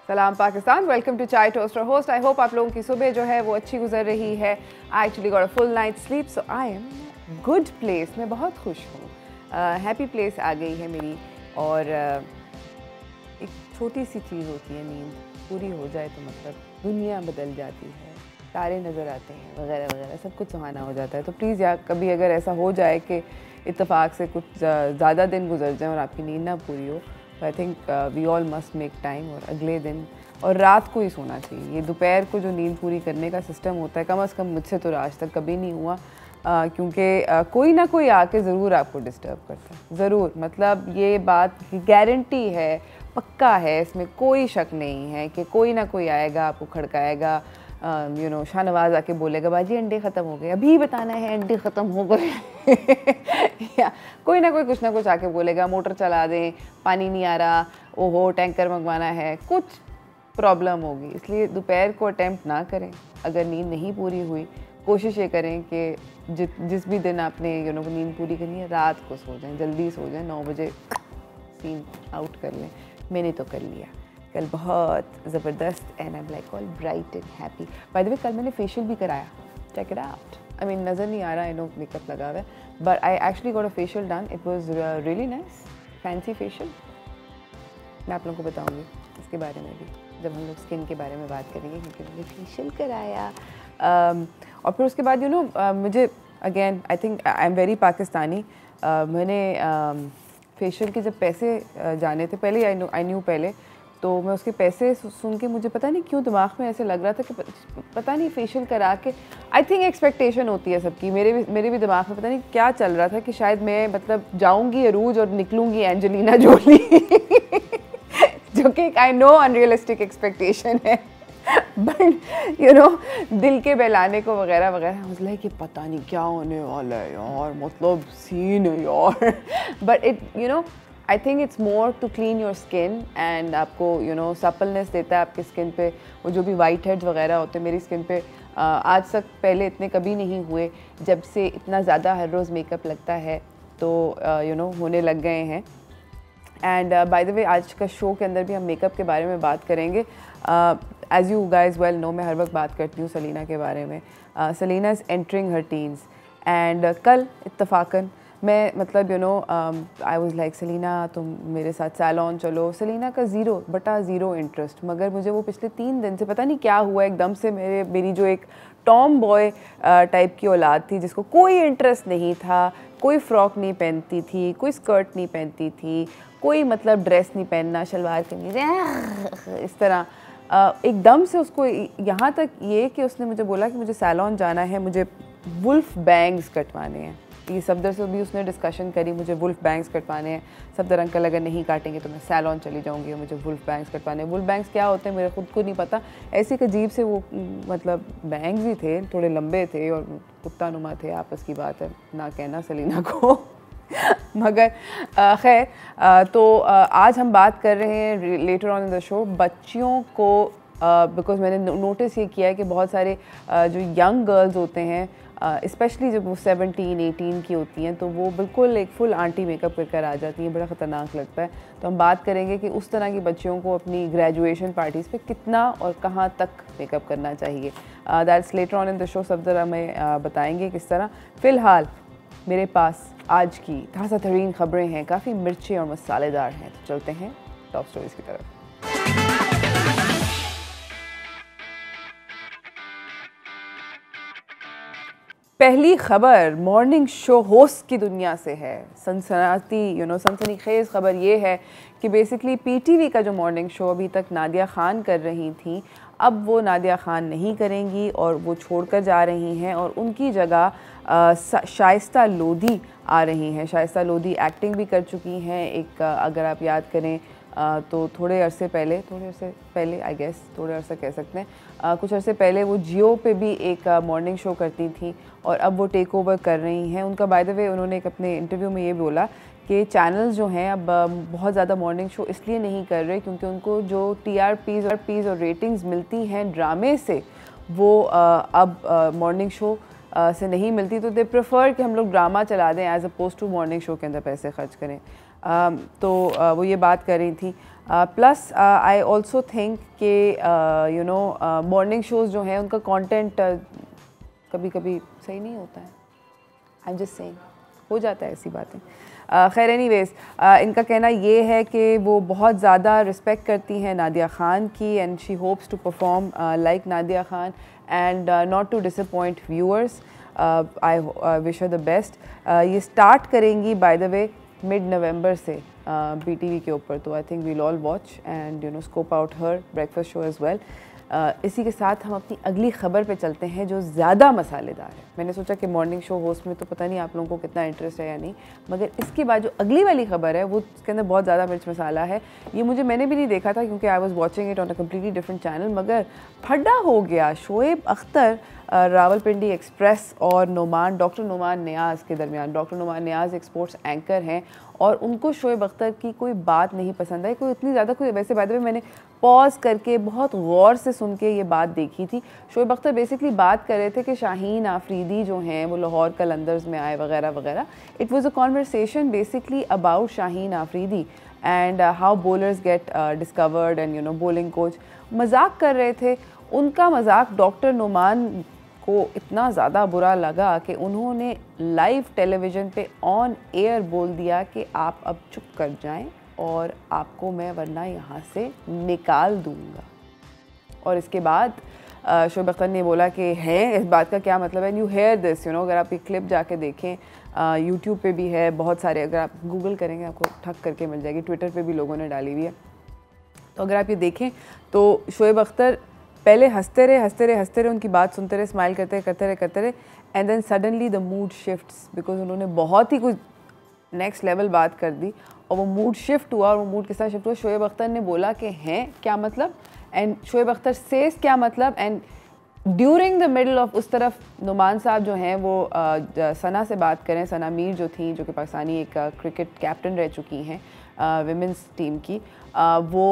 सलाम Pakistan, welcome to चाय toaster host. I hope आप लोगों की सुबह जो है वो अच्छी गुजर रही है। I actually got a full night sleep, so I am good place. मैं बहुत खुश हूँ, हैप्पी प्लेस आ गई है मेरी। और एक छोटी सी चीज़ होती है, नींद पूरी हो जाए तो मतलब दुनिया बदल जाती है, तारे नज़र आते हैं वगैरह वगैरह, सब कुछ सुहाना हो जाता है। तो प्लीज़ यार कभी अगर ऐसा हो जाए कि इत्तेफाक से कुछ ज़्यादा दिन गुजर जाए और आपकी नींद ना पूरी हो, तो I think we all must make time और अगले दिन और रात को ही सोना चाहिए। ये दोपहर को जो नींद पूरी करने का सिस्टम होता है, कम से कम मुझसे तो आज तक कभी नहीं हुआ, क्योंकि कोई ना कोई आके ज़रूर आपको डिस्टर्ब करता है, ज़रूर। मतलब ये बात की गारंटी है, पक्का है, इसमें कोई शक नहीं है कि कोई ना कोई आएगा, आपको खड़काएगा। यू नो, शाहनवाज आके बोलेगा बाजी अंडे ख़त्म हो गए, अभी बताना है अंडे ख़त्म हो गए या कोई ना कोई कुछ ना कुछ आके बोलेगा मोटर चला दें, पानी नहीं आ रहा, ओहो टैंकर मंगवाना है, कुछ प्रॉब्लम होगी। इसलिए दोपहर को अटैम्प्ट ना करें। अगर नींद नहीं पूरी हुई, कोशिश ये करें कि जिस भी दिन आपने यू नो नींद पूरी करनी है, रात को सो जाएं, जल्दी सो जाएं, 9 बजे सीन आउट कर लें। मैंने तो कर लिया कल, बहुत ज़बरदस्त, and I am like all bright and happy. By the way कल मैंने फेशियल भी कराया, check it out. I mean नज़र नहीं आ रहा, आई नो मेकअप लगा हुआ है, but I actually got a facial done. It was really nice, fancy facial. मैं आप लोगों को बताऊंगी इसके बारे में भी जब हम लोग स्किन के बारे में बात करेंगे, क्योंकि मैंने फेशियल कराया। और फिर उसके बाद यू नो मुझे again I think I am very Pakistani. मैंने फेशियल के जब पैसे जाने थे, पहले आई न्यू पहले, तो मैं उसके पैसे सुन के मुझे पता नहीं क्यों दिमाग में ऐसे लग रहा था कि पता नहीं फेशियल करा के, आई थिंक एक्सपेक्टेशन होती है सबकी, मेरे भी दिमाग में पता नहीं क्या चल रहा था कि शायद मैं मतलब जाऊंगी अरूज और निकलूंगी एंजेलिना जोली जो कि आई नो अनरियलिस्टिक एक्सपेक्टेशन है, बट यू नो दिल के बहलाने को वगैरह वगैरह मतलब कि पता नहीं क्या होने वाला है यार, मतलब सीन है यार but it you know I think it's more to clean your skin and आपको यू नो सपलनेस देता है आपकी स्किन पे। वो जो भी वाइट हेड्स वगैरह होते हैं मेरी स्किन पे आज तक पहले इतने कभी नहीं हुए, जब से इतना ज़्यादा हर रोज़ मेकअप लगता है तो यू नो होने लग गए हैं। एंड बाय द वे आज का शो के अंदर भी हम मेकअप के बारे में बात करेंगे। As you guys well know, मैं हर वक्त बात करती हूँ सलीना के बारे में। Salina is entering her teens and कल इत्तफाकन मैं मतलब you know I was like Salina तुम मेरे साथ सैलॉन चलो। सलीना का 0/0 इंटरेस्ट, मगर मुझे वो पिछले 3 दिन से पता नहीं क्या हुआ, एकदम से मेरी जो एक टॉम बॉय टाइप की औलाद थी जिसको कोई इंटरेस्ट नहीं था, कोई फ़्रॉक नहीं पहनती थी, कोई स्कर्ट नहीं पहनती थी, कोई मतलब ड्रेस नहीं पहनना, शलवार कमीज़ इस तरह, एकदम से उसको यहाँ तक ये कि उसने मुझे बोला कि मुझे सैलॉन जाना है, मुझे वुल्फ बैंग्स कटवाने हैं। ये सफदर से भी उसने डिस्कशन करी, मुझे वुल्फ बैंग्स कटवाने हैं, सफदर अंकल अगर नहीं काटेंगे तो मैं सैलॉन चली जाऊंगी, मुझे वुल्फ बैंग्स कटवाने हैं। वुल्फ बैंग्स क्या होते हैं मेरे खुद को नहीं पता, ऐसे एक अजीब से वो मतलब बैंग्स ही थे, थोड़े लंबे थे और कुत्ता नुमा थे, आपस की बात है ना कहना सलीना को मगर खैर तो आज हम बात कर रहे हैं later on in the show बच्चियों को, बिकॉज मैंने नोटिस ये किया है कि बहुत सारे जो यंग गर्ल्स होते हैं स्पेशली जब वो 17-18 की होती हैं तो वो बिल्कुल एक फुल आंटी मेकअप कर आ जाती हैं, बड़ा ख़तरनाक लगता है। तो हम बात करेंगे कि उस तरह की बच्चियों को अपनी ग्रेजुएशन पार्टीज़ पे कितना और कहाँ तक मेकअप करना चाहिए। That's later on in the show, सब ज़रा हमें बताएंगे किस तरह। फ़िलहाल मेरे पास आज की ताज़ा तरीन ख़बरें हैं, काफ़ी मिर्ची और मसालेदार हैं, तो चलते हैं टॉप स्टोरीज़ की तरफ। पहली खबर मॉर्निंग शो होस्ट की दुनिया से है। सनसनीखेज़ खबर ये है कि बेसिकली पीटीवी का जो मॉर्निंग शो अभी तक नादिया ख़ान कर रही थी, अब वो नादिया ख़ान नहीं करेंगी और वो छोड़कर जा रही हैं और उनकी जगह शाइस्ता लोधी आ रही हैं। शाइस्ता लोधी एक्टिंग भी कर चुकी हैं, एक अगर आप याद करें तो थोड़े अरसे पहले आई गेस थोड़े अरसे कह सकते हैं, कुछ अरसे पहले वो जियो पे भी एक मॉर्निंग शो करती थी और अब वो टेक ओवर कर रही हैं उनका। बाय द वे उन्होंने एक अपने इंटरव्यू में ये बोला कि चैनल्स जो हैं अब बहुत ज़्यादा मॉर्निंग शो इसलिए नहीं कर रहे क्योंकि उनको जो टीआरपीज़ और रेटिंग्स मिलती हैं ड्रामे से वो अब मॉर्निंग शो से नहीं मिलती, तो दे प्रेफर कि हम लोग ड्रामा चला दें as oppose to morning show के अंदर पैसे खर्च करें। तो वो ये बात कर रही थी। प्लस आई ऑल्सो थिंक कि यू नो मॉर्निंग शोज़ जो हैं उनका कंटेंट कभी कभी सही नहीं होता है। आई एम जस्ट सेइंग, हो जाता है ऐसी बातें। खैर एनीवेज़ इनका कहना ये है कि वो बहुत ज़्यादा रिस्पेक्ट करती हैं नादिया ख़ान की and she hopes to perform like Nadia Khan and not to disappoint viewers. I wish her the best. ये स्टार्ट करेंगी by the way mid November से BTV के ऊपर, तो I think we'll all watch and you know scope out her breakfast show as well. इसी के साथ हम अपनी अगली ख़बर पे चलते हैं जो ज़्यादा मसालेदार है। मैंने सोचा कि मॉर्निंग शो होस्ट में तो पता नहीं आप लोगों को कितना इंटरेस्ट है या नहीं, मगर इसके बाद जो अगली वाली ख़बर है वो उसके अंदर बहुत ज़्यादा मिर्च मसाला है। ये मैंने भी नहीं देखा था क्योंकि I was watching it on a completely different channel, मगर फड्डा हो गया शोएब अख्तर रावलपिंडी एक्सप्रेस और डॉक्टर नुमान नियाज़ के दरमियान। डॉक्टर नुमान नियाज़ एक स्पोर्ट्स एंकर हैं और उनको शोएब अख्तर की कोई बात नहीं पसंद आई, कोई इतनी ज़्यादा कोई वैसे बात में मैंने पॉज करके बहुत गौर से सुन के ये बात देखी थी। शोएब अख्तर बेसिकली बात कर रहे थे कि शाहीन आफरीदी जो हैं वो लाहौर कलंदर्स में आए वगैरह वगैरह। It was a conversation basically about Shaheen Afridi and how bowlers get discovered and you know bowling coach मजाक कर रहे थे। उनका मजाक डॉक्टर नुमान को इतना ज़्यादा बुरा लगा कि उन्होंने लाइव टेलीविज़न पे ऑन एयर बोल दिया कि आप अब चुप कर जाएं और आपको मैं वरना यहाँ से निकाल दूँगा। और इसके बाद शोएब अख्तर ने बोला कि है इस बात का क्या मतलब है, you hear this you know. अगर आप ये क्लिप जाके देखें यूट्यूब पे भी है, बहुत सारे अगर आप गूगल करेंगे आपको ठक करके मिल जाएगी, ट्विटर पे भी लोगों ने डाली हुई है। तो अगर आप ये देखें तो शोएब अख्तर पहले हंसते रहे उनकी बात सुनते रहे, स्माइल करते रहे and then suddenly the mood shifts because उन्होंने बहुत ही कुछ नेक्स्ट लेवल बात कर दी और वो मूड शिफ्ट हुआ। और वो मूड किस तरह शिफ्ट हुआ, शोएब अख्तर ने बोला कि हैं क्या मतलब, एंड शोएब अख्तर सेज क्या मतलब, and during the middle of उस तरफ नुमान साहब जो हैं वो सना से बात करें, सना मीर जो थी जो कि पाकिस्तानी एक क्रिकेट कैप्टन रह चुकी हैं विमेंस टीम की, वो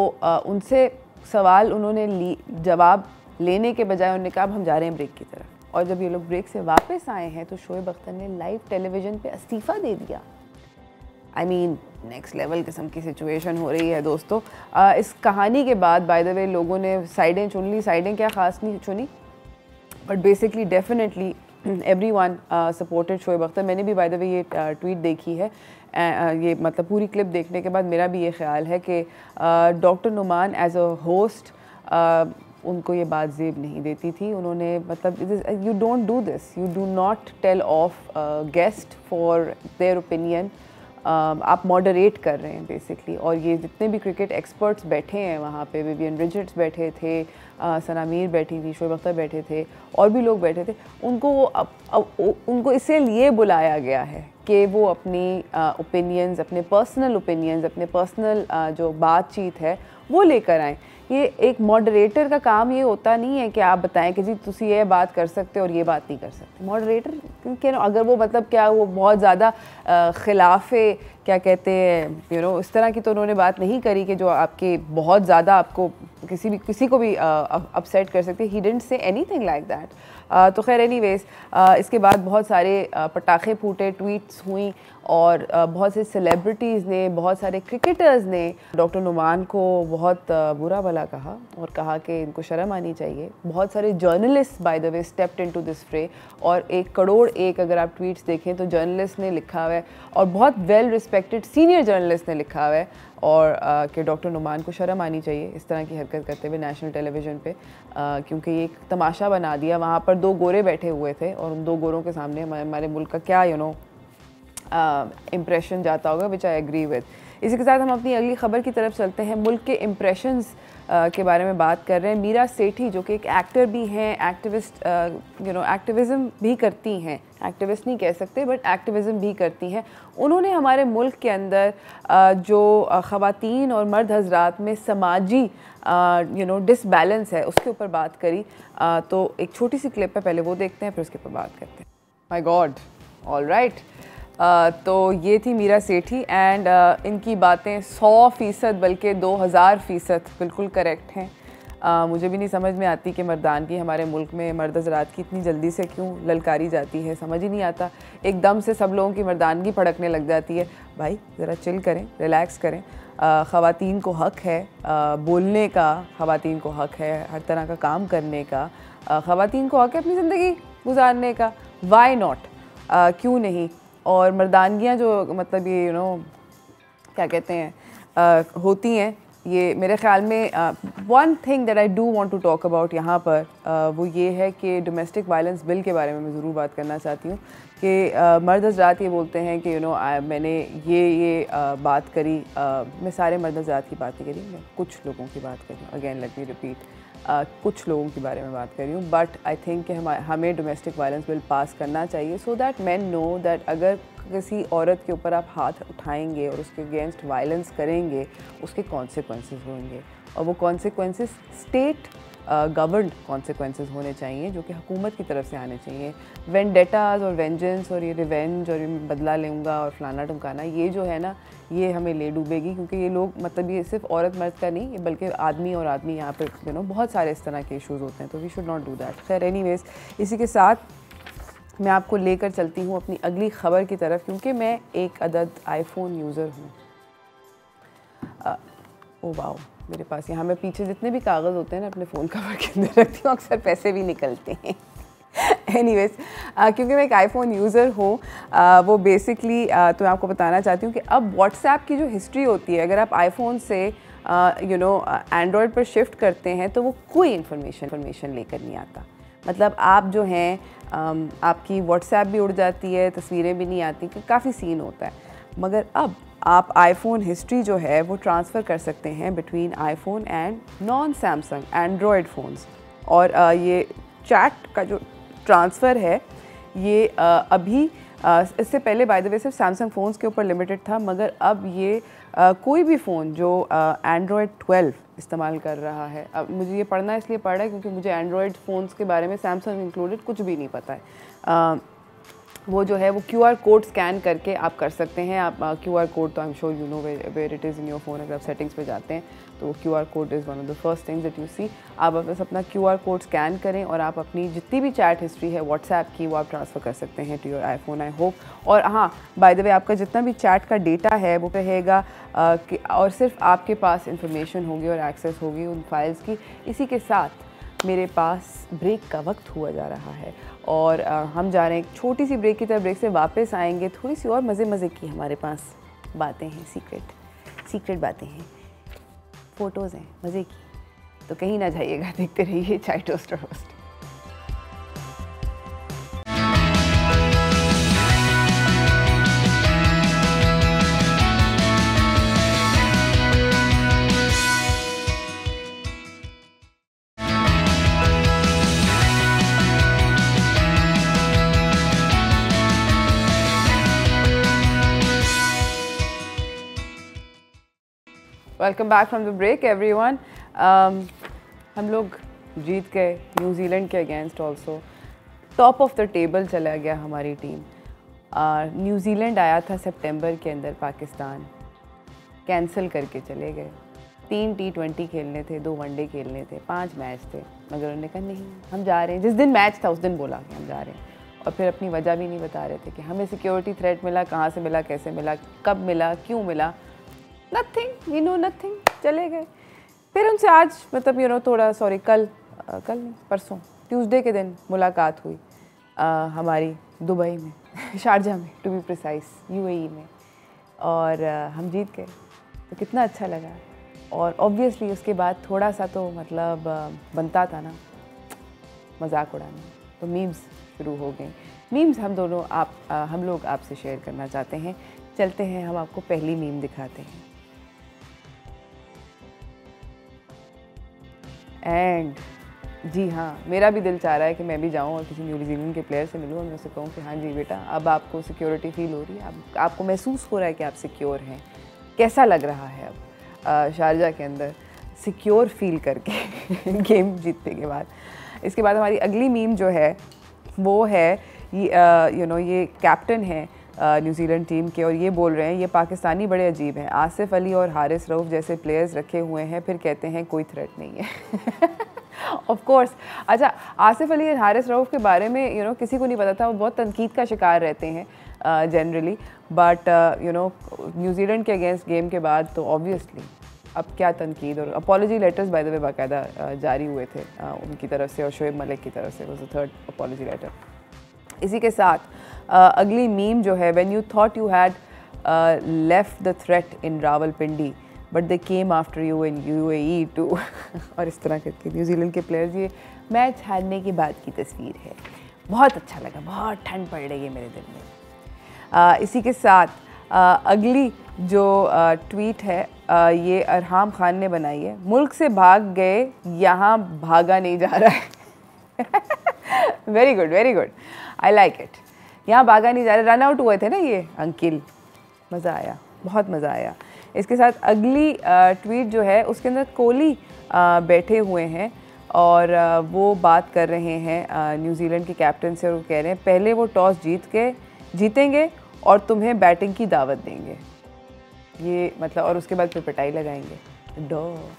उनसे सवाल उन्होंने जवाब लेने के बजाय उन्होंने कहा अब हम जा रहे हैं ब्रेक की तरफ। और जब ये लोग ब्रेक से वापस आए हैं तो शोएब अख्तर ने लाइव टेलीविज़न पे इस्तीफ़ा दे दिया। आई मीन नेक्स्ट लेवल किस्म की सिचुएशन हो रही है दोस्तों। इस कहानी के बाद बाय द वे लोगों ने साइडें चुन ली। साइडें क्या ख़ास नहीं चुनी, but basically definitely everyone supported Shoaib Akhtar. मैंने भी बाय द वे ये ट्वीट देखी है, ये मतलब पूरी क्लिप देखने के बाद मेरा भी ये ख्याल है कि doctor Numan as a host उनको ये बात ज़ेब नहीं देती थी। उन्होंने मतलब you don't do this, you do not tell off guest for their opinion. आप मॉडरेट कर रहे हैं बेसिकली। और ये जितने भी क्रिकेट एक्सपर्ट्स बैठे हैं वहाँ पे, विवियन रिचर्ड्स बैठे थे, सना मीर बैठी थी, शोएब अख्तर बैठे थे और भी लोग बैठे थे, उनको उनको इसीलिए बुलाया गया है कि वो अपनी ओपिनियंस, अपने पर्सनल ओपिनियंस, अपने पर्सनल जो बातचीत है वो लेकर आएँ। ये एक मॉडरेटर का काम ये होता नहीं है कि आप बताएं कि जी तुसी ये बात कर सकते और ये बात नहीं कर सकते। मॉडरेटर के अगर वो मतलब क्या वो बहुत ज़्यादा खिलाफ़े क्या कहते हैं यू नो इस तरह की तो उन्होंने बात नहीं करी कि जो आपके बहुत ज़्यादा आपको किसी को भी अपसेट कर सकते। He didn't say anything like that. तो खैर एनीवेज़ इसके बाद बहुत सारे पटाखे फूटे, ट्वीट्स हुई और बहुत से सेलिब्रिटीज़ ने, बहुत सारे क्रिकेटर्स ने डॉक्टर नुमान को बहुत बुरा भला कहा और कहा कि इनको शर्म आनी चाहिए। बहुत सारे journalist bye the way stepped into this फ्रे और 1 करोड़ 1 अगर आप ट्वीट्स देखें तो जर्नलिस्ट ने लिखा हुआ है और बहुत वेल रिस्पेक्टेड सीनियर जर्नलिस्ट ने लिखा हुआ है और कि डॉक्टर नुमान को शर्म आनी चाहिए इस तरह की हरकत करते हुए नेशनल टेलीविज़न पे, क्योंकि ये एक तमाशा बना दिया। वहाँ पर 2 गोरे बैठे हुए थे और उन 2 गोरों के सामने हमारे मुल्क का क्या इम्प्रेशन जाता होगा, विच आई एग्री विद। इसी के साथ हम अपनी अगली खबर की तरफ चलते हैं। मुल्क के इम्प्रेशंस के बारे में बात कर रहे हैं। मीरा सेठी जो कि एक एक्टर भी हैं, एक्टिविस्ट एक्टिविज़म भी करती हैं, एक्टिविस्ट नहीं कह सकते बट एक्टिविज़म भी करती हैं। उन्होंने हमारे मुल्क के अंदर जो ख़वातीन और मर्द हज़रात में समाजी डिसबैलेंस है उसके ऊपर बात करी। तो एक छोटी सी क्लिप है, पहले वो देखते हैं फिर उसके ऊपर बात करते हैं। My God, all right. तो ये थी मीरा सेठी एंड इनकी बातें 100% बल्कि 2000% बिल्कुल करेक्ट हैं। मुझे भी नहीं समझ में आती कि मर्दानगी हमारे मुल्क में मर्द हज़रात की इतनी जल्दी से क्यों ललकारी जाती है, समझ ही नहीं आता। एकदम से सब लोगों की मर्दानगी भड़कने लग जाती है। भाई ज़रा चिल करें, रिलैक्स करें। ख़वातीन को हक़ है बोलने का, ख़वातीन को हक़ है हर तरह का काम करने का, ख़वातीन को हक़ है अपनी ज़िंदगी गुजारने का। वाई नॉट, क्यों नहीं। और मर्दानगियाँ जो मतलब ये क्या कहते हैं होती हैं, ये मेरे ख़्याल में one thing that I do want to talk about यहाँ पर वो ये है कि डोमेस्टिक वायलेंस बिल के बारे में मैं ज़रूर बात करना चाहती हूँ कि मर्द हज़रात ये बोलते हैं कि मैंने ये बात करी। मैं सारे मर्द हज़रात की बात नहीं करी, मैं कुछ लोगों की बात करी। अगेन लेट मी रिपीट, कुछ लोगों के बारे में बात कर रही हूँ। बट आई थिंक कि हमें डोमेस्टिक वायलेंस बिल पास करना चाहिए so that man know that अगर किसी औरत के ऊपर आप हाथ उठाएंगे और उसके अगेंस्ट वायलेंस करेंगे उसके कॉन्सिक्वेंसेस होंगे, और वो कॉन्सिक्वेंसेस स्टेट गवर्नड कॉन्सिक्वेंसेस होने चाहिए जो कि हुकूमत की तरफ से आने चाहिए। वेंडेटाज और वेंजेंस और ये रिवेंज और ये बदला लूँगा और फलाना टमकाना, ये जो है ना ये हमें ले डूबेगी। क्योंकि ये लोग मतलब ये सिर्फ औरत मर्द का नहीं बल्कि आदमी और आदमी यहाँ पर बहुत सारे इस तरह के इशूज़ होते हैं, तो we should not do that. खैर एनीवेज, इसी के साथ मैं आपको लेकर चलती हूँ अपनी अगली ख़बर की तरफ, क्योंकि मैं एक अदद आईफोन यूज़र हूँ। ओ वाओ, मेरे पास यहाँ मैं पीछे जितने भी कागज़ होते हैं ना अपने फ़ोन कवर के अंदर रखती हूँ, अक्सर पैसे भी निकलते हैं। एनीवेज, क्योंकि मैं एक आईफोन यूज़र हूँ, वो बेसिकली तो मैं आपको बताना चाहती हूँ कि अब व्हाट्सएप की जो हिस्ट्री होती है, अगर आप आईफोन से एंड्रॉयड पर शिफ्ट करते हैं तो वो कोई इन्फॉर्मेशन लेकर नहीं आता। मतलब आप जो हैं आपकी व्हाट्सएप भी उड़ जाती है, तस्वीरें भी नहीं आती, काफ़ी सीन होता है। मगर अब आप आईफोन हिस्ट्री जो है वो ट्रांसफ़र कर सकते हैं between iPhone and non Samsung Android phones. और ये चैट का जो ट्रांसफ़र है ये अभी इससे पहले बाय द वे सिर्फ सैमसंग फ़ोन्स के ऊपर लिमिटेड था, मगर अब ये कोई भी फ़ोन जो एंड्रॉयड 12 इस्तेमाल कर रहा है। अब मुझे ये पढ़ना इसलिए पड़ रहा है क्योंकि मुझे एंड्रॉयड फ़ोन्स के बारे में सैमसंग इंक्लूडेड कुछ भी नहीं पता है। वो जो है वो QR कोड स्कैन करके आप कर सकते हैं। आप QR कोड तो I am sure you know where it is in your phone. अगर आप सेटिंग्स पे जाते हैं तो QR code is one of the first things that you see. आप बस अपना QR कोड स्कैन करें और आप अपनी जितनी भी चैट हिस्ट्री है व्हाट्सएप की वो आप ट्रांसफ़र कर सकते हैं to your iPhone, I hope. और हाँ, बाय द वे, आपका जितना भी चैट का डेटा है वो रहेगा और सिर्फ आपके पास इंफॉर्मेशन होगी और एक्सेस होगी उन फाइल्स की। इसी के साथ मेरे पास ब्रेक का वक्त हुआ जा रहा है और हम जा रहे हैं एक छोटी सी ब्रेक की तरफ। ब्रेक से वापस आएंगे, थोड़ी सी और मज़े की हमारे पास बातें हैं, सीक्रेट बातें हैं, फ़ोटोज़ हैं मज़े की, तो कहीं ना जाइएगा, देखते रहिए Chai toaster host. Welcome back from the break everyone. हम लोग जीत गए न्यूजीलैंड के against. Also top of the table चला गया हमारी टीम। न्यूजीलैंड आया था सितंबर के अंदर, पाकिस्तान कैंसिल करके चले गए। 3 T20 खेलने थे, 2 वनडे खेलने थे, 5 मैच थे, मगर उन्होंने कहा नहीं हम जा रहे हैं। जिस दिन मैच था उस दिन बोला कि हम जा रहे हैं, और फिर अपनी वजह भी नहीं बता रहे थे कि हमें सिक्योरिटी थ्रेट मिला, कहाँ से मिला, कैसे मिला, कब मिला, क्यों मिला, नथिंग, वी नो नथिंग, चले गए। फिर उनसे आज मतलब थोड़ा कल नहीं परसों ट्यूसडे के दिन मुलाकात हुई हमारी दुबई में शारजा में टू बी प्रिसाइज, UAE में, और हम जीत गए। तो कितना अच्छा लगा। और ऑब्वियसली उसके बाद थोड़ा सा तो मतलब बनता था ना मजाक उड़ाना, तो मीम्स शुरू हो गए। मीम्स हम लोग आपसे शेयर करना चाहते हैं चलते हैं, हम आपको पहली मीम दिखाते हैं। एंड जी हाँ, मेरा भी दिल चाह रहा है कि मैं भी जाऊँ और किसी न्यूजीलैंड के प्लेयर से मिलूँ और मैं उससे कहूँ कि हाँ जी बेटा, अब आपको सिक्योरिटी फील हो रही है, अब आपको महसूस हो रहा है कि आप सिक्योर हैं। कैसा लग रहा है अब शारजा के अंदर सिक्योर फील करके गेम जीतने के बाद। इसके बाद हमारी अगली मीम जो है वो है ये कैप्टन है न्यूजीलैंड टीम के, और ये बोल रहे हैं ये पाकिस्तानी बड़े अजीब हैं, आसिफ अली और हारिस रऊफ़ जैसे प्लेयर्स रखे हुए हैं, फिर कहते हैं कोई थ्रेट नहीं है। Of course. अच्छा, आसिफ अली और हारिस रऊफ़ के बारे में किसी को नहीं पता था, वो बहुत तनकीद का शिकार रहते हैं जनरली, बट न्यूजीलैंड के अगेंस्ट गेम के बाद तो ऑब्वियसली अब क्या तनकीद, और अपॉलॉजी लेटर्स बाय द वे बाकायदा जारी हुए थे उनकी तरफ से और शोएब मलिक की तरफ से, was the third apology letter. इसी के साथ अगली मीम जो है, when you thought you had left the threat in Rawalpindi but they came after you in UAE too. और इस तरह करके न्यूजीलैंड के प्लेयर्स, ये मैच हारने के बाद की तस्वीर है। बहुत अच्छा लगा, बहुत ठंड पड़ रही है मेरे दिल में। इसी के साथ अगली जो ट्वीट है ये अरहाम खान ने बनाई है, मुल्क से भाग गए यहाँ भागा नहीं जा रहा है। Very good, very good, I like it. यहाँ भागा नहीं जा रहा, रन आउट हुए थे ना ये अंकिल, मज़ा आया, बहुत मज़ा आया। इसके साथ अगली ट्वीट जो है उसके अंदर कोहली बैठे हुए हैं और वो बात कर रहे हैं न्यूजीलैंड के कैप्टन से, और वो कह रहे हैं पहले वो टॉस जीतेंगे और तुम्हें बैटिंग की दावत देंगे। ये मतलब, और उसके बाद फिर पिटाई लगाएंगे डो।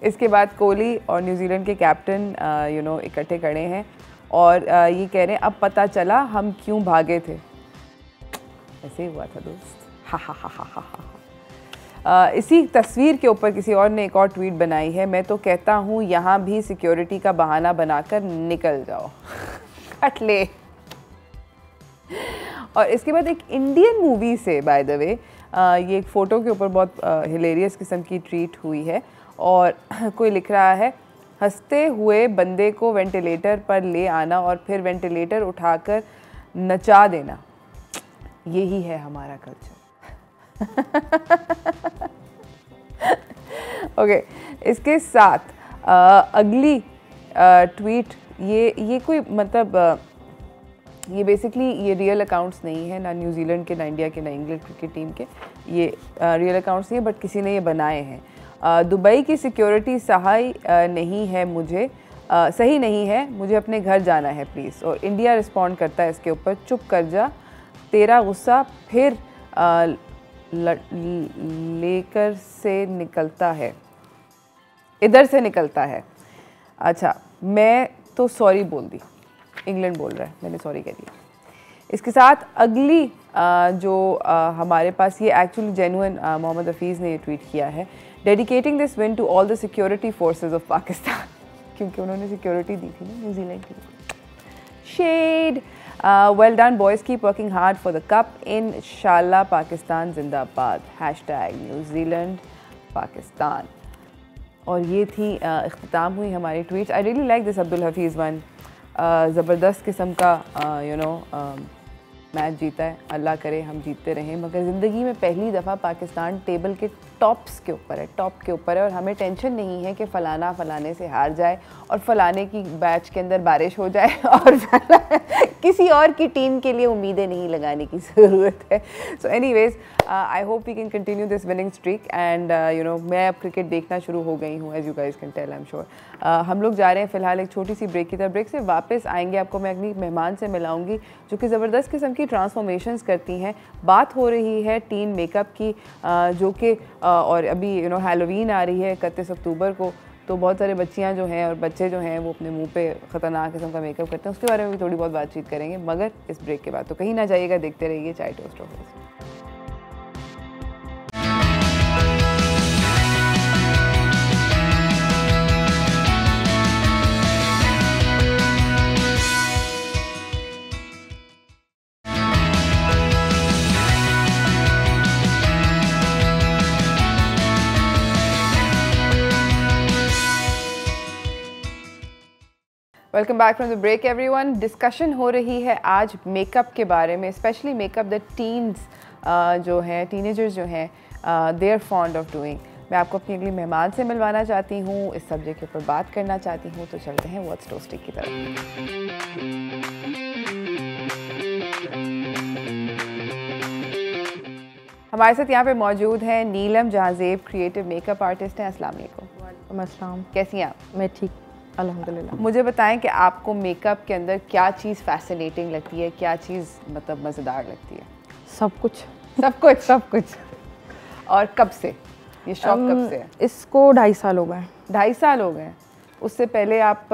इसके बाद कोहली और न्यूजीलैंड के कैप्टन इकट्ठे खड़े हैं और ये कह रहे हैं अब पता चला हम क्यों भागे थे। ऐसे ही हुआ था दोस्त। हा हा हा हा हा हा। इसी तस्वीर के ऊपर किसी और ने एक और ट्वीट बनाई है, मैं तो कहता हूँ यहाँ भी सिक्योरिटी का बहाना बनाकर निकल जाओ। हट ले। और इसके बाद एक इंडियन मूवी से बाय द वे ये एक फ़ोटो के ऊपर बहुत हिलेरियस किस्म की ट्वीट हुई है, और कोई लिख रहा है हंसते हुए बंदे को वेंटिलेटर पर ले आना और फिर वेंटिलेटर उठाकर नचा देना, यही है हमारा कल्चर। ओके, इसके साथ अगली ट्वीट ये कोई मतलब ये बेसिकली ये रियल अकाउंट्स नहीं है, ना न्यूजीलैंड के, ना इंडिया के, ना इंग्लैंड क्रिकेट टीम के, ये रियल अकाउंट्स नहीं है, बट किसी ने ये बनाए हैं। दुबई की सिक्योरिटी सही नहीं है, मुझे अपने घर जाना है प्लीज़। और इंडिया रिस्पॉन्ड करता है इसके ऊपर, चुप कर जा, तेरा गुस्सा फिर लेकर से निकलता है, इधर से निकलता है। अच्छा, मैं तो सॉरी बोल दी, इंग्लैंड बोल रहा है, मैंने सॉरी कह दिया। इसके साथ अगली जो हमारे पास ये एक्चुअली जेन्युइन मोहम्मद हफीज़ ने ये ट्वीट किया है, dedicating this win to all the security forces of Pakistan, क्योंकि उन्होंने सिक्योरिटी दी थी ना न्यूजीलैंड के लिए। शेड, well done boys, keep working hard for the cup, इंशाल्लाह पाकिस्तान जिंदाबाद, #न्यूजीलैंड पाकिस्तान। और ये थी इख्तिताम हुई हमारी tweets. I really like this Abdul Hafeez one, ज़बरदस्त किस्म का मैच जीता है, अल्लाह करे हम जीतते रहें। मगर ज़िंदगी में पहली दफ़ा पाकिस्तान टेबल के टॉप के ऊपर है, और हमें टेंशन नहीं है कि फ़लाना फ़लाने से हार जाए और फ़लाने की बैच के अंदर बारिश हो जाए और किसी और की टीम के लिए उम्मीदें नहीं लगाने की ज़रूरत है। So anyways, I hope we can continue this winning streak, and मैं अब क्रिकेट देखना शुरू हो गई हूँ, as you guys can tell, I am sure. हम लोग जा रहे हैं फ़िलहाल एक छोटी सी ब्रेक की तरफ। ब्रेक से वापस आएंगे, आपको मैं अगली मेहमान से मिलाऊंगी जो कि ज़बरदस्त किस्म की ट्रांसफॉर्मेशंस करती हैं। बात हो रही है टीन मेकअप की, जो कि और अभी हैलोवीन आ रही है 31 अक्टूबर को, तो बहुत सारे बच्चियां जो हैं और बच्चे जो हैं वो अपने मुंह पे ख़तरनाक किस्म का मेकअप करते हैं, उसके बारे में भी थोड़ी बहुत बातचीत करेंगे, मगर इस ब्रेक के बाद। तो कहीं ना जाइएगा, देखते रहिए Chai toast. Welcome back from the break everyone. Discussion हो रही है आज मेकअप के बारे में, स्पेशली मेकअप द टीन्स जो हैं, टीनेजर्स जो हैं, they are fond of doing. मैं आपको अपनी अगली मेहमान से मिलवाना चाहती हूँ, इस सब्जेक्ट के ऊपर बात करना चाहती हूँ, तो चलते हैं व्हाट्स टोस्टिंग की तरफ। हमारे साथ यहाँ पे मौजूद हैं नीलम जहाज़ेब, क्रिएटिव मेकअप आर्टिस्ट हैं। अस्सलाम वालेकुम। अस्सलाम। कैसी हैं आप? मैं ठीक, अल्हम्दुलिल्लाह। मुझे बताएं कि आपको मेकअप के अंदर क्या चीज़ फैसिनेटिंग लगती है, क्या चीज़ मतलब मज़ेदार लगती है? सब कुछ। सब कुछ? सब कुछ। और कब से ये शौक, कब से है? इसको 2.5 साल हो गए। 2.5 साल हो गए? उससे पहले आप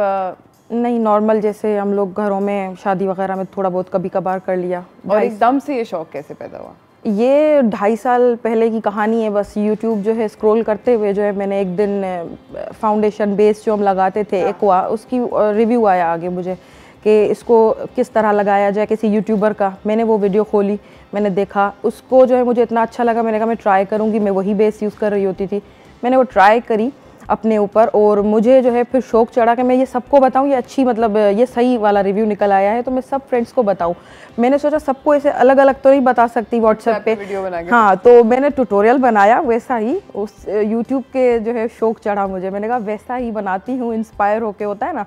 नहीं, नॉर्मल जैसे हम लोग घरों में शादी वगैरह में थोड़ा बहुत कभी कभार कर लिया। और एकदम से ये शौक कैसे पैदा हुआ? ये 2.5 साल पहले की कहानी है। बस यूट्यूब जो है स्क्रॉल करते हुए जो है मैंने एक दिन फाउंडेशन बेस जो हम लगाते थे एक्वा, उसकी रिव्यू आया आगे मुझे कि इसको किस तरह लगाया जाए किसी यूट्यूबर का। मैंने वो वीडियो खोली, मैंने देखा, उसको जो है मुझे इतना अच्छा लगा, मैंने कहा मैं ट्राई करूँगी। मैं वही बेस यूज़ कर रही होती थी, मैंने वो ट्राई करी अपने ऊपर और मुझे जो है फिर शौक चढ़ा कि मैं ये सबको बताऊं, ये अच्छी मतलब ये सही वाला रिव्यू निकल आया है तो मैं सब फ्रेंड्स को बताऊं। मैंने सोचा सबको ऐसे अलग अलग तो नहीं बता सकती व्हाट्सएप पे वीडियो बना के। हाँ, तो मैंने ट्यूटोरियल बनाया वैसा ही, उस यूट्यूब के जो है शौक चढ़ा मुझे। मैंने कहा वैसा ही बनाती हूँ, इंस्पायर होके होता है ना।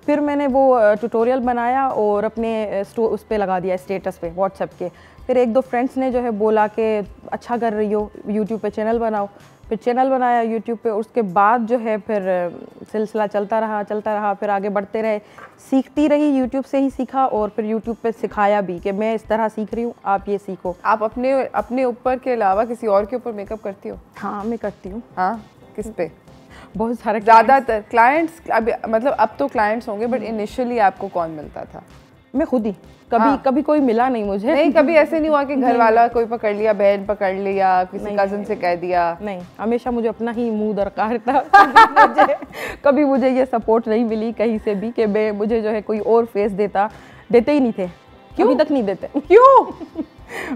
फिर मैंने वो ट्यूटोरियल बनाया और अपने उस पर लगा दिया, स्टेटस पे व्हाट्सएप के। फिर 1-2 फ्रेंड्स ने जो है बोला कि अच्छा कर रही हो, यूट्यूब पे चैनल बनाओ। फिर चैनल बनाया यूट्यूब पे। उसके बाद जो है फिर सिलसिला चलता रहा, फिर आगे बढ़ते रहे, सीखती रही, यूट्यूब से ही सीखा और फिर यूट्यूब पे सिखाया भी कि मैं इस तरह सीख रही हूँ, आप ये सीखो। आप अपने ऊपर के अलावा किसी और के ऊपर मेकअप करती हो? हाँ, मैं करती हूँ। हाँ, किस पे? बहुत सारे ज़्यादातर क्लाइंट्स, अब मतलब अब तो क्लाइंट्स होंगे, बट इनिशियली आपको कौन मिलता था? मैं खुद ही। कभी कोई मिला नहीं मुझे। नहीं, कभी ऐसे नहीं हुआ कि घर वाला कोई पकड़ लिया, बहन पकड़ लिया, किसी कजन से कह दिया? नहीं, हमेशा मुझे अपना ही मुंह दरकार था। कभी मुझे ये सपोर्ट नहीं मिली कहीं से भी कि मुझे जो है कोई और फेस देते ही नहीं थे। क्यों? अभी तक नहीं देते। क्यों?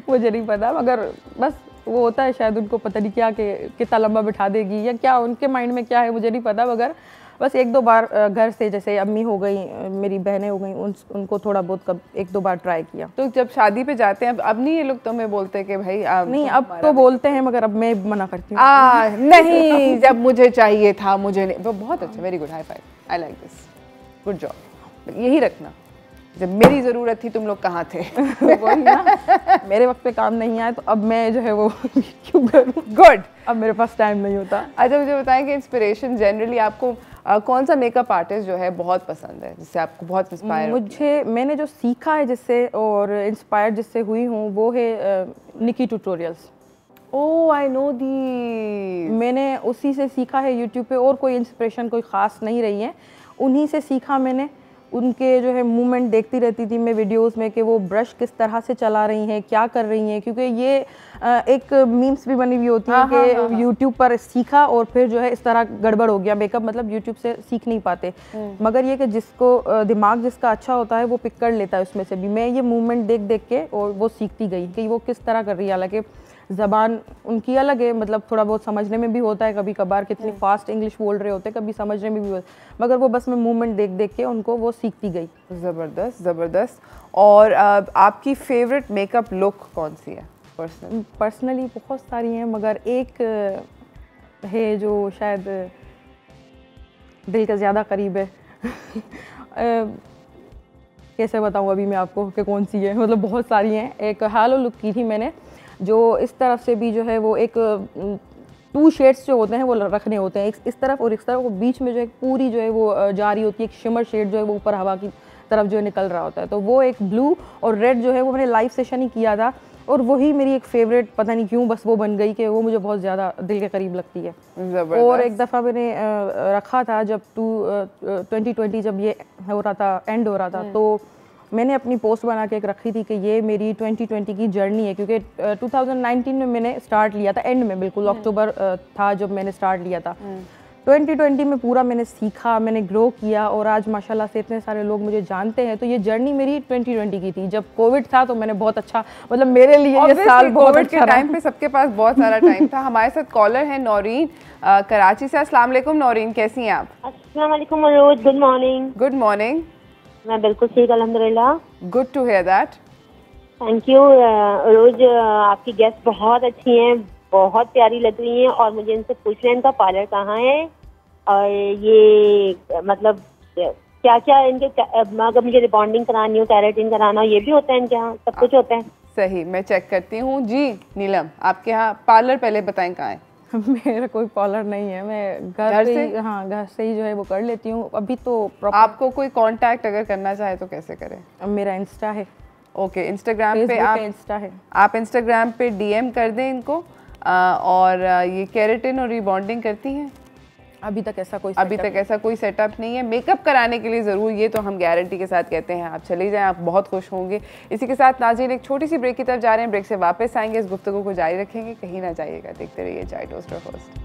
मुझे नहीं पता, मगर बस वो होता है शायद उनको पता नहीं क्या कि कितना लंबा बिठा देगी या क्या उनके माइंड में क्या है, मुझे नहीं पता। मगर बस 1-2 बार घर से, जैसे अम्मी हो गई, मेरी बहनें हो गई, उनको थोड़ा बहुत 1-2 बार ट्राई किया। तो जब शादी पे जाते हैं, अब नहीं ये लोग तुम्हें बोलते कि भाई नहीं, अब तो बोलते हैं मगर अब मैं मना करती हूँ। नहीं, जब मुझे चाहिए था, मुझे नहीं। वो बहुत अच्छा, very good, high five, I like this, good job. यही रखना, जब मेरी ज़रूरत थी तुम लोग कहाँ थे? वही ना, मेरे वक्त पे काम नहीं आया तो अब मैं जो है वो क्यों करूँ? गुड, अब मेरे पास टाइम नहीं होता। अच्छा, मुझे बताएं कि इंस्पिरेशन जनरली आपको कौन सा मेकअप आर्टिस्ट जो है बहुत पसंद है, जिससे आपको बहुत इंस्पायर? मैंने जो सीखा है जिससे और इंस्पायर जिससे हुई हूँ वो है निकी tutorials. Oh, I know the. मैंने उसी से सीखा है यूट्यूब पे, और कोई इंस्पिरेशन कोई ख़ास नहीं रही है, उन्हीं से सीखा मैंने। उनके जो है मूवमेंट देखती रहती थी मैं वीडियोस में कि वो ब्रश किस तरह से चला रही हैं, क्या कर रही हैं, क्योंकि ये एक मीम्स भी बनी हुई होती है कि यूट्यूब पर सीखा और फिर जो है इस तरह गड़बड़ हो गया मेकअप, मतलब यूट्यूब से सीख नहीं पाते। मगर ये कि जिसको दिमाग जिसका अच्छा होता है वो पिक कर लेता है उसमें से भी। मैं ये मूवमेंट देख के और वो सीखती गई कि वो किस तरह कर रही है। हालांकि ज़बान उनकी अलग है, मतलब थोड़ा बहुत समझने में भी होता है कभी कभार, कितनी फास्ट इंग्लिश बोल रहे होते हैं, कभी समझने में भी होता है, मगर वो बस मैं मूवमेंट देख के उनको वो सीखती गई। ज़बरदस्त, ज़बरदस्त। और आपकी फेवरेट मेकअप लुक कौन सी है पर्सनली? बहुत सारी हैं, मगर एक है जो शायद दिल के ज़्यादा करीब है। कैसे बताऊँ अभी मैं आपको कि कौन सी है, मतलब बहुत सारी हैं। एक हालो लुक की थी मैंने, जो इस तरफ से भी जो है वो एक 2 शेड्स जो होते हैं वो रखने होते हैं, इस तरफ और इस तरफ, वो बीच में जो है पूरी जो है वो जा रही होती है, एक शिमर शेड जो है वो ऊपर हवा की तरफ जो है निकल रहा होता है। तो वो एक ब्लू और रेड जो है वो मैंने लाइव सेशन ही किया था, और वही मेरी एक फेवरेट, पता नहीं क्यों बस वो बन गई कि वो मुझे बहुत ज़्यादा दिल के करीब लगती है। और एक दफ़ा मैंने रखा था जब 2020 जब ये हो रहा था, एंड हो रहा था, तो मैंने अपनी पोस्ट बना के एक रखी थी कि ये मेरी 2020 की जर्नी है, क्योंकि 2019 में मैंने स्टार्ट लिया था, एंड में बिल्कुल अक्टूबर था जब मैंने स्टार्ट लिया था। 2020 में पूरा मैंने सीखा, मैंने ग्रो किया, और आज माशाल्लाह से इतने सारे लोग मुझे जानते हैं। तो ये जर्नी मेरी 2020 की थी। जब कोविड था तो मैंने बहुत अच्छा, मतलब मेरे लिए ये साल बहुत अच्छा के टाइम पे सबके पास बहुत सारा टाइम था। हमारे साथ कॉलर है नौरीन कराची से। अस्सलाम वालेकुम नौरीन, कैसी हैं आप? अस्सलाम वालेकुम मरूद, गुड मॉर्निंग। Good morning. मैं बिल्कुल ठीक, अल्हम्दुलिल्लाह। Good to hear that. Thank you. रोज आपकी गेस्ट बहुत अच्छी हैं, बहुत प्यारी लग रही हैं, और मुझे इनसे पूछ लें इनका पार्लर कहाँ है, और ये मतलब क्या क्या इनके, अगर मुझे रिबॉन्डिंग करानी हो, केराटिन कराना हो, ये भी होता है इनके यहाँ? सब कुछ होता है? सही, मैं चेक करती हूँ। जी नीलम, आपके यहाँ पार्लर पहले बताएं कहाँ है? मेरा कोई पार्लर नहीं है, मैं घर से ही, हाँ घर से ही जो है वो कर लेती हूँ अभी तो। आपको कोई कांटेक्ट अगर करना चाहे तो कैसे करें? मेरा इंस्टा है। ओके, इंस्टाग्राम पे आप इंस्टा है, आप इंस्टाग्राम पे डीएम कर दें इनको। और ये केराटिन और रिबॉन्डिंग करती हैं? अभी तक ऐसा कोई सेटअप नहीं है। मेकअप कराने के लिए ज़रूर, ये तो हम गारंटी के साथ कहते हैं। आप चले जाएं, आप बहुत खुश होंगे। इसी के साथ नाज़रीन एक छोटी सी ब्रेक की तरफ जा रहे हैं, ब्रेक से वापस आएंगे, इस गुफ्तगू को जारी रखेंगे, कहीं ना जाइएगा, देखते रहिए Chai toaster host.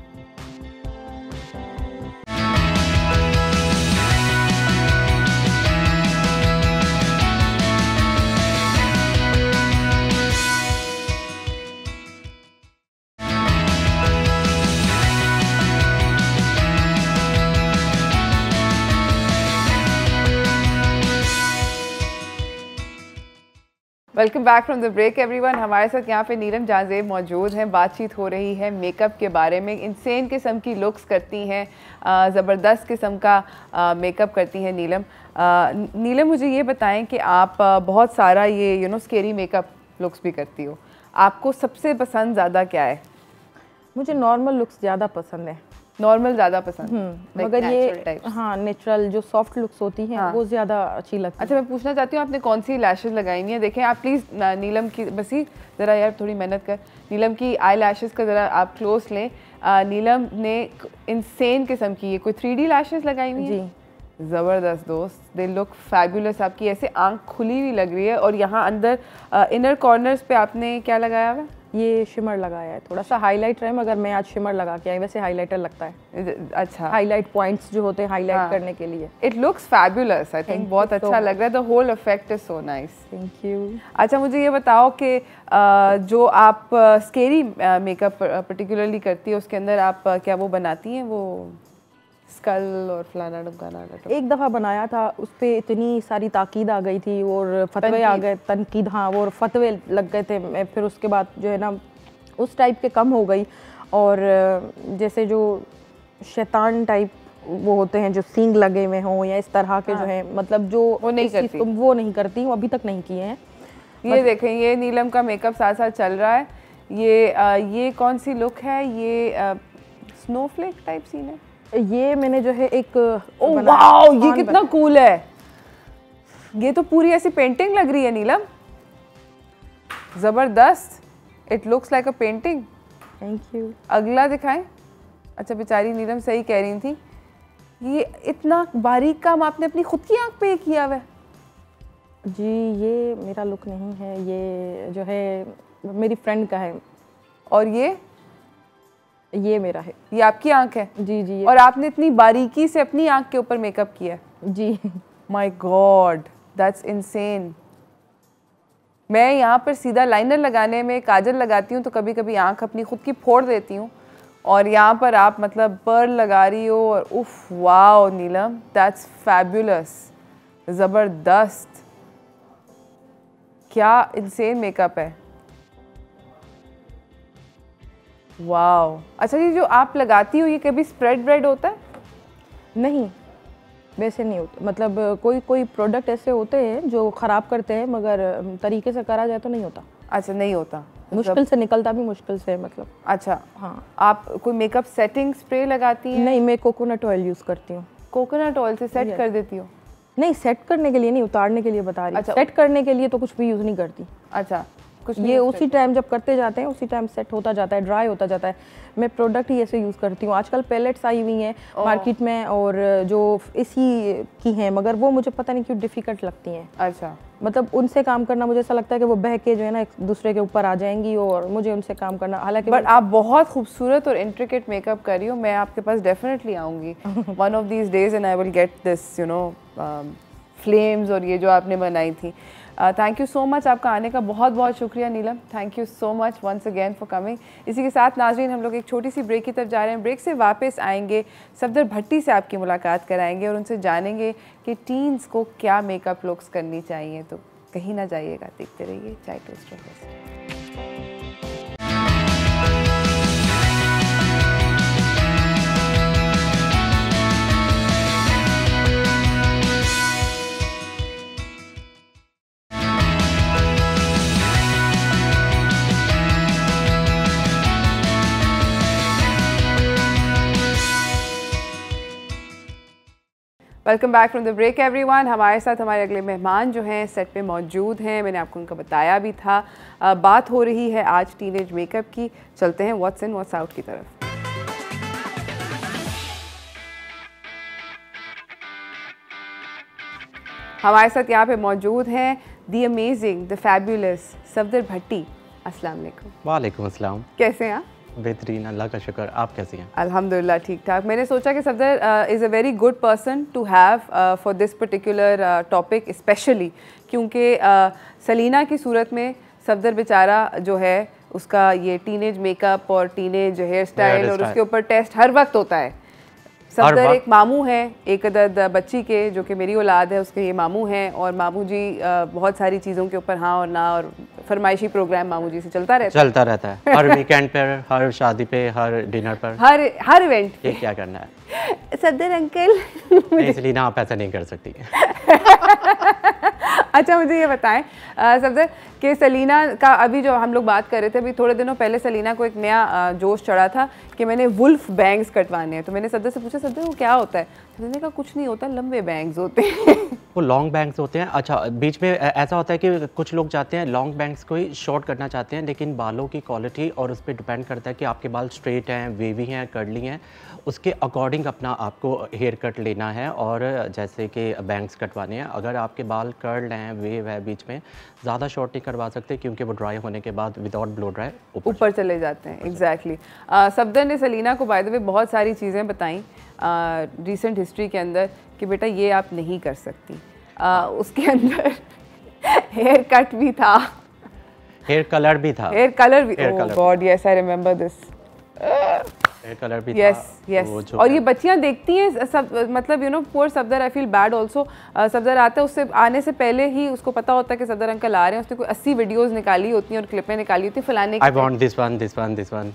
Welcome back from the break everyone. हमारे साथ यहाँ पे नीलम जांजेब मौजूद हैं। बातचीत हो रही है मेकअप के बारे में। इंसेन किस्म की लुक्स करती हैं, ज़बरदस्त किस्म का मेकअप करती हैं नीलम। नीलम मुझे ये बताएं कि आप बहुत सारा ये स्केरी मेकअप लुक्स भी करती हो, आपको सबसे पसंद ज़्यादा क्या है? मुझे नॉर्मल लुक्स ज़्यादा पसंद है। नॉर्मल ज़्यादा पसंद? मगर ये हाँ नेचुरल जो सॉफ्ट लुक्स होती हैं वो ज़्यादा अच्छी लगती है। अच्छा, मैं पूछना चाहती हूँ आपने कौन सी लैशेस लगाई हुई हैं? देखें आप प्लीज़ नीलम की, बस ही ज़रा यार थोड़ी मेहनत कर, नीलम की आई लैशेस का ज़रा आप क्लोज लें। नीलम ने इंसेन किस्म की ये कोई 3D लैशेस लगाई हुई हैं? जी ज़बरदस्त दोस्त, दे लुक फैबुलस। आपकी ऐसे आंख खुली हुई लग रही है, और यहाँ अंदर इनर कॉर्नर्स पे आपने क्या लगाया हुआ है? ये शिमर लगाया है, थोड़ा सा हाईलाइट है, मगर मैं आज शिमर लगा के आई, वैसे हाईलाइटर लगता है। अच्छा, हाईलाइट पॉइंट्स जो होते हैं हाईलाइट करने के लिए। It looks fabulous, I think बहुत अच्छा लग रहा है। The whole effect is so nice. Thank you. अच्छा, मुझे ये बताओ कि जो आप स्केरी मेकअप पर्टिकुलरली करती है, उसके अंदर आप क्या वो बनाती हैं, वो स्कल और फलाना ढमकाना? एक दफ़ा बनाया था, उस पर इतनी सारी ताकीद आ गई थी और फतवे आ गए, तनकीद, हाँ वो फतवे लग गए थे। मैं फिर उसके बाद जो है ना उस टाइप के कम हो गई, और जैसे जो शैतान टाइप वो होते हैं जो सींग लगे हुए हों या इस तरह के जो है, मतलब जो वो नहीं करती हूँ, अभी तक नहीं किए हैं। ये देखें, ये नीलम का मेकअप साथ साथ चल रहा है। ये कौन सी लुक है? ये स्नोफ्लेक टाइप सीन है। ये मैंने जो है एक वाओ, ये कितना कूल है। ये तो पूरी ऐसी पेंटिंग लग रही है नीलम, जबरदस्त। It looks like a painting. Thank you. अगला दिखाएं। अच्छा, बेचारी नीलम सही कह रही थी, ये इतना बारीक काम आपने अपनी खुद की आंख पे किया हुआ है? जी, ये मेरा लुक नहीं है, ये जो है मेरी फ्रेंड का है। और ये मेरा है। ये आपकी आंख है? जी जी। और आपने इतनी बारीकी से अपनी आंख के ऊपर मेकअप किया? जी। My god, that's insane. मैं यहाँ पर सीधा लाइनर लगाने में काजल लगाती हूँ तो कभी कभी आंख अपनी खुद की फोड़ देती हूँ, और यहाँ पर आप मतलब पर्ल लगा रही हो, और उफ वाओ नीलम, दैट्स फैबुलस, ज़बरदस्त। क्या इनसेन मेकअप है, वाओ। अच्छा, ये जो आप लगाती हो ये कभी स्प्रेड ब्रेड होता है? नहीं, वैसे नहीं होता, मतलब कोई प्रोडक्ट ऐसे होते हैं जो ख़राब करते हैं, मगर तरीके से करा जाए तो नहीं होता। अच्छा, नहीं होता, मुश्किल से निकलता भी मुश्किल से, मतलब। अच्छा हाँ। आप कोई मेकअप सेटिंग स्प्रे लगाती हैं? नहीं, मैं कोकोनट ऑयल यूज़ करती हूँ। कोकोनट ऑयल से सेट कर देती हो? नहीं, सेट करने के लिए नहीं, उतारने के लिए बता रही। अच्छा, सेट करने के लिए तो कुछ भी यूज़ नहीं करती। अच्छा, कुछ ये उसी टाइम जब करते जाते हैं उसी टाइम सेट होता जाता है, ड्राई होता जाता है। मैं प्रोडक्ट ही ऐसे यूज़ करती हूँ। आजकल पैलेट्स आई हुई हैं मार्केट में, और जो इसी की हैं, मगर वो मुझे पता नहीं क्यों डिफ़िकल्ट लगती हैं। अच्छा, मतलब उनसे काम करना मुझे ऐसा लगता है कि वो बह के जो है ना एक दूसरे के ऊपर आ जाएंगी, और मुझे उनसे काम करना, हालांकि बट आप बहुत खूबसूरत और इंट्रिकेट मेकअप कर रही हो। मैं आपके पास डेफिनेटली आऊँगी one of these days, and I will get this flames और ये जो आपने बनाई थी। थैंक यू सो मच, आपका आने का बहुत बहुत शुक्रिया Neelam, thank you so much once again for coming. इसी के साथ नाज़रीन हम लोग एक छोटी सी ब्रेक की तरफ जा रहे हैं। ब्रेक से वापस आएंगे, सफदर भट्टी से आपकी मुलाकात कराएंगे और उनसे जानेंगे कि टीन्स को क्या मेकअप लुक्स करनी चाहिए। तो कहीं ना जाइएगा, देखते रहिए Chai toaster. Welcome back from the break everyone. हमारे साथ हमारे अगले मेहमान जो हैं सेट पे मौजूद हैं, मैंने आपको उनका बताया भी था। बात हो रही है आज टीनेज मेकअप की। चलते हैं व्हाट्स इन व्हाट्स आउट की तरफ। हमारे साथ यहाँ पे मौजूद हैं the amazing the fabulous Safdar Bhatti. अस्सलाम वालेकुम। वालेकुम अस्सलाम। कैसे हैं आप? बेहतरीन, अल्लाह का शुक्र। आप कैसी हैं? अल्हम्दुलिल्लाह ठीक ठाक। मैंने सोचा कि Safdar is a very good person to have for this particular topic specially, क्योंकि सलीना की सूरत में सफदर बेचारा जो है उसका ये टीनेज मेकअप और टीनेज हेयर स्टाइल और उसके ऊपर टेस्ट हर वक्त होता है। सफदर एक मामू हैं एक अदद बच्ची के, जो कि मेरी औलाद है, उसके ये मामू हैं और मामू जी बहुत सारी चीज़ों के ऊपर हाँ और ना और फरमाइशी प्रोग्राम मामू जी से चलता रहता है हर वीकेंड पर, हर शादी पे, हर डिनर पर, हर इवेंट। ये क्या करना है सफदर अंकल? इसलिए ना आप ऐसा नहीं कर सकती। अच्छा मुझे ये बताएं सफदर कि सलीना का अभी जो हम लोग बात कर रहे थे, अभी थोड़े दिनों पहले सलीना को एक नया जोश चढ़ा था कि मैंने वुल्फ बैंग्स कटवाने हैं। तो मैंने सफदर से पूछा सफदर वो क्या होता है? सफदर ने कहा कुछ नहीं होता, लंबे बैंग्स होते हैं। वो लॉन्ग बैंग्स होते हैं। अच्छा, बीच में ऐसा होता है कि कुछ लोग चाहते हैं लॉन्ग बैंग्स को ही शॉर्ट करना चाहते हैं, लेकिन बालों की क्वालिटी और उस पर डिपेंड करता है कि आपके बाल स्ट्रेट हैं, वेवी हैं, कर्ली हैं, उसके अकॉर्डिंग अपना आपको हेयर कट लेना है। और जैसे कि बैंग्स कटवाने हैं, अगर आपके बाल कर्ल हैं, वेव है, बीच में ज़्यादा शॉर्ट नहीं करवा सकते क्योंकि वो ड्राई होने के बाद विदाउट ब्लो ड्राई ऊपर चले जाते हैं। एग्जैक्टली। सफदर ने सलीना को बाय द वे बहुत सारी चीज़ें बताई रिसेंट हिस्ट्री के अंदर कि बेटा ये आप नहीं कर सकती। उसके अंदर हेयर कट भी था, हेयर कलर भी था, हेयर कलर भी। Oh god yes I remember this. Hair colour भी यस था। यस। और ये बच्चियां देखती हैं सब, मतलब you know poor Safdar, I feel bad also. Safdar आता है, उससे आने से पहले ही उसको पता होता है कि सफदर अंकल आ रहे हैं। उसने कोई 80 वीडियोस निकाली होती हैं और क्लिपें निकाली होती हैं फलाने की। I want this one, this one, this one.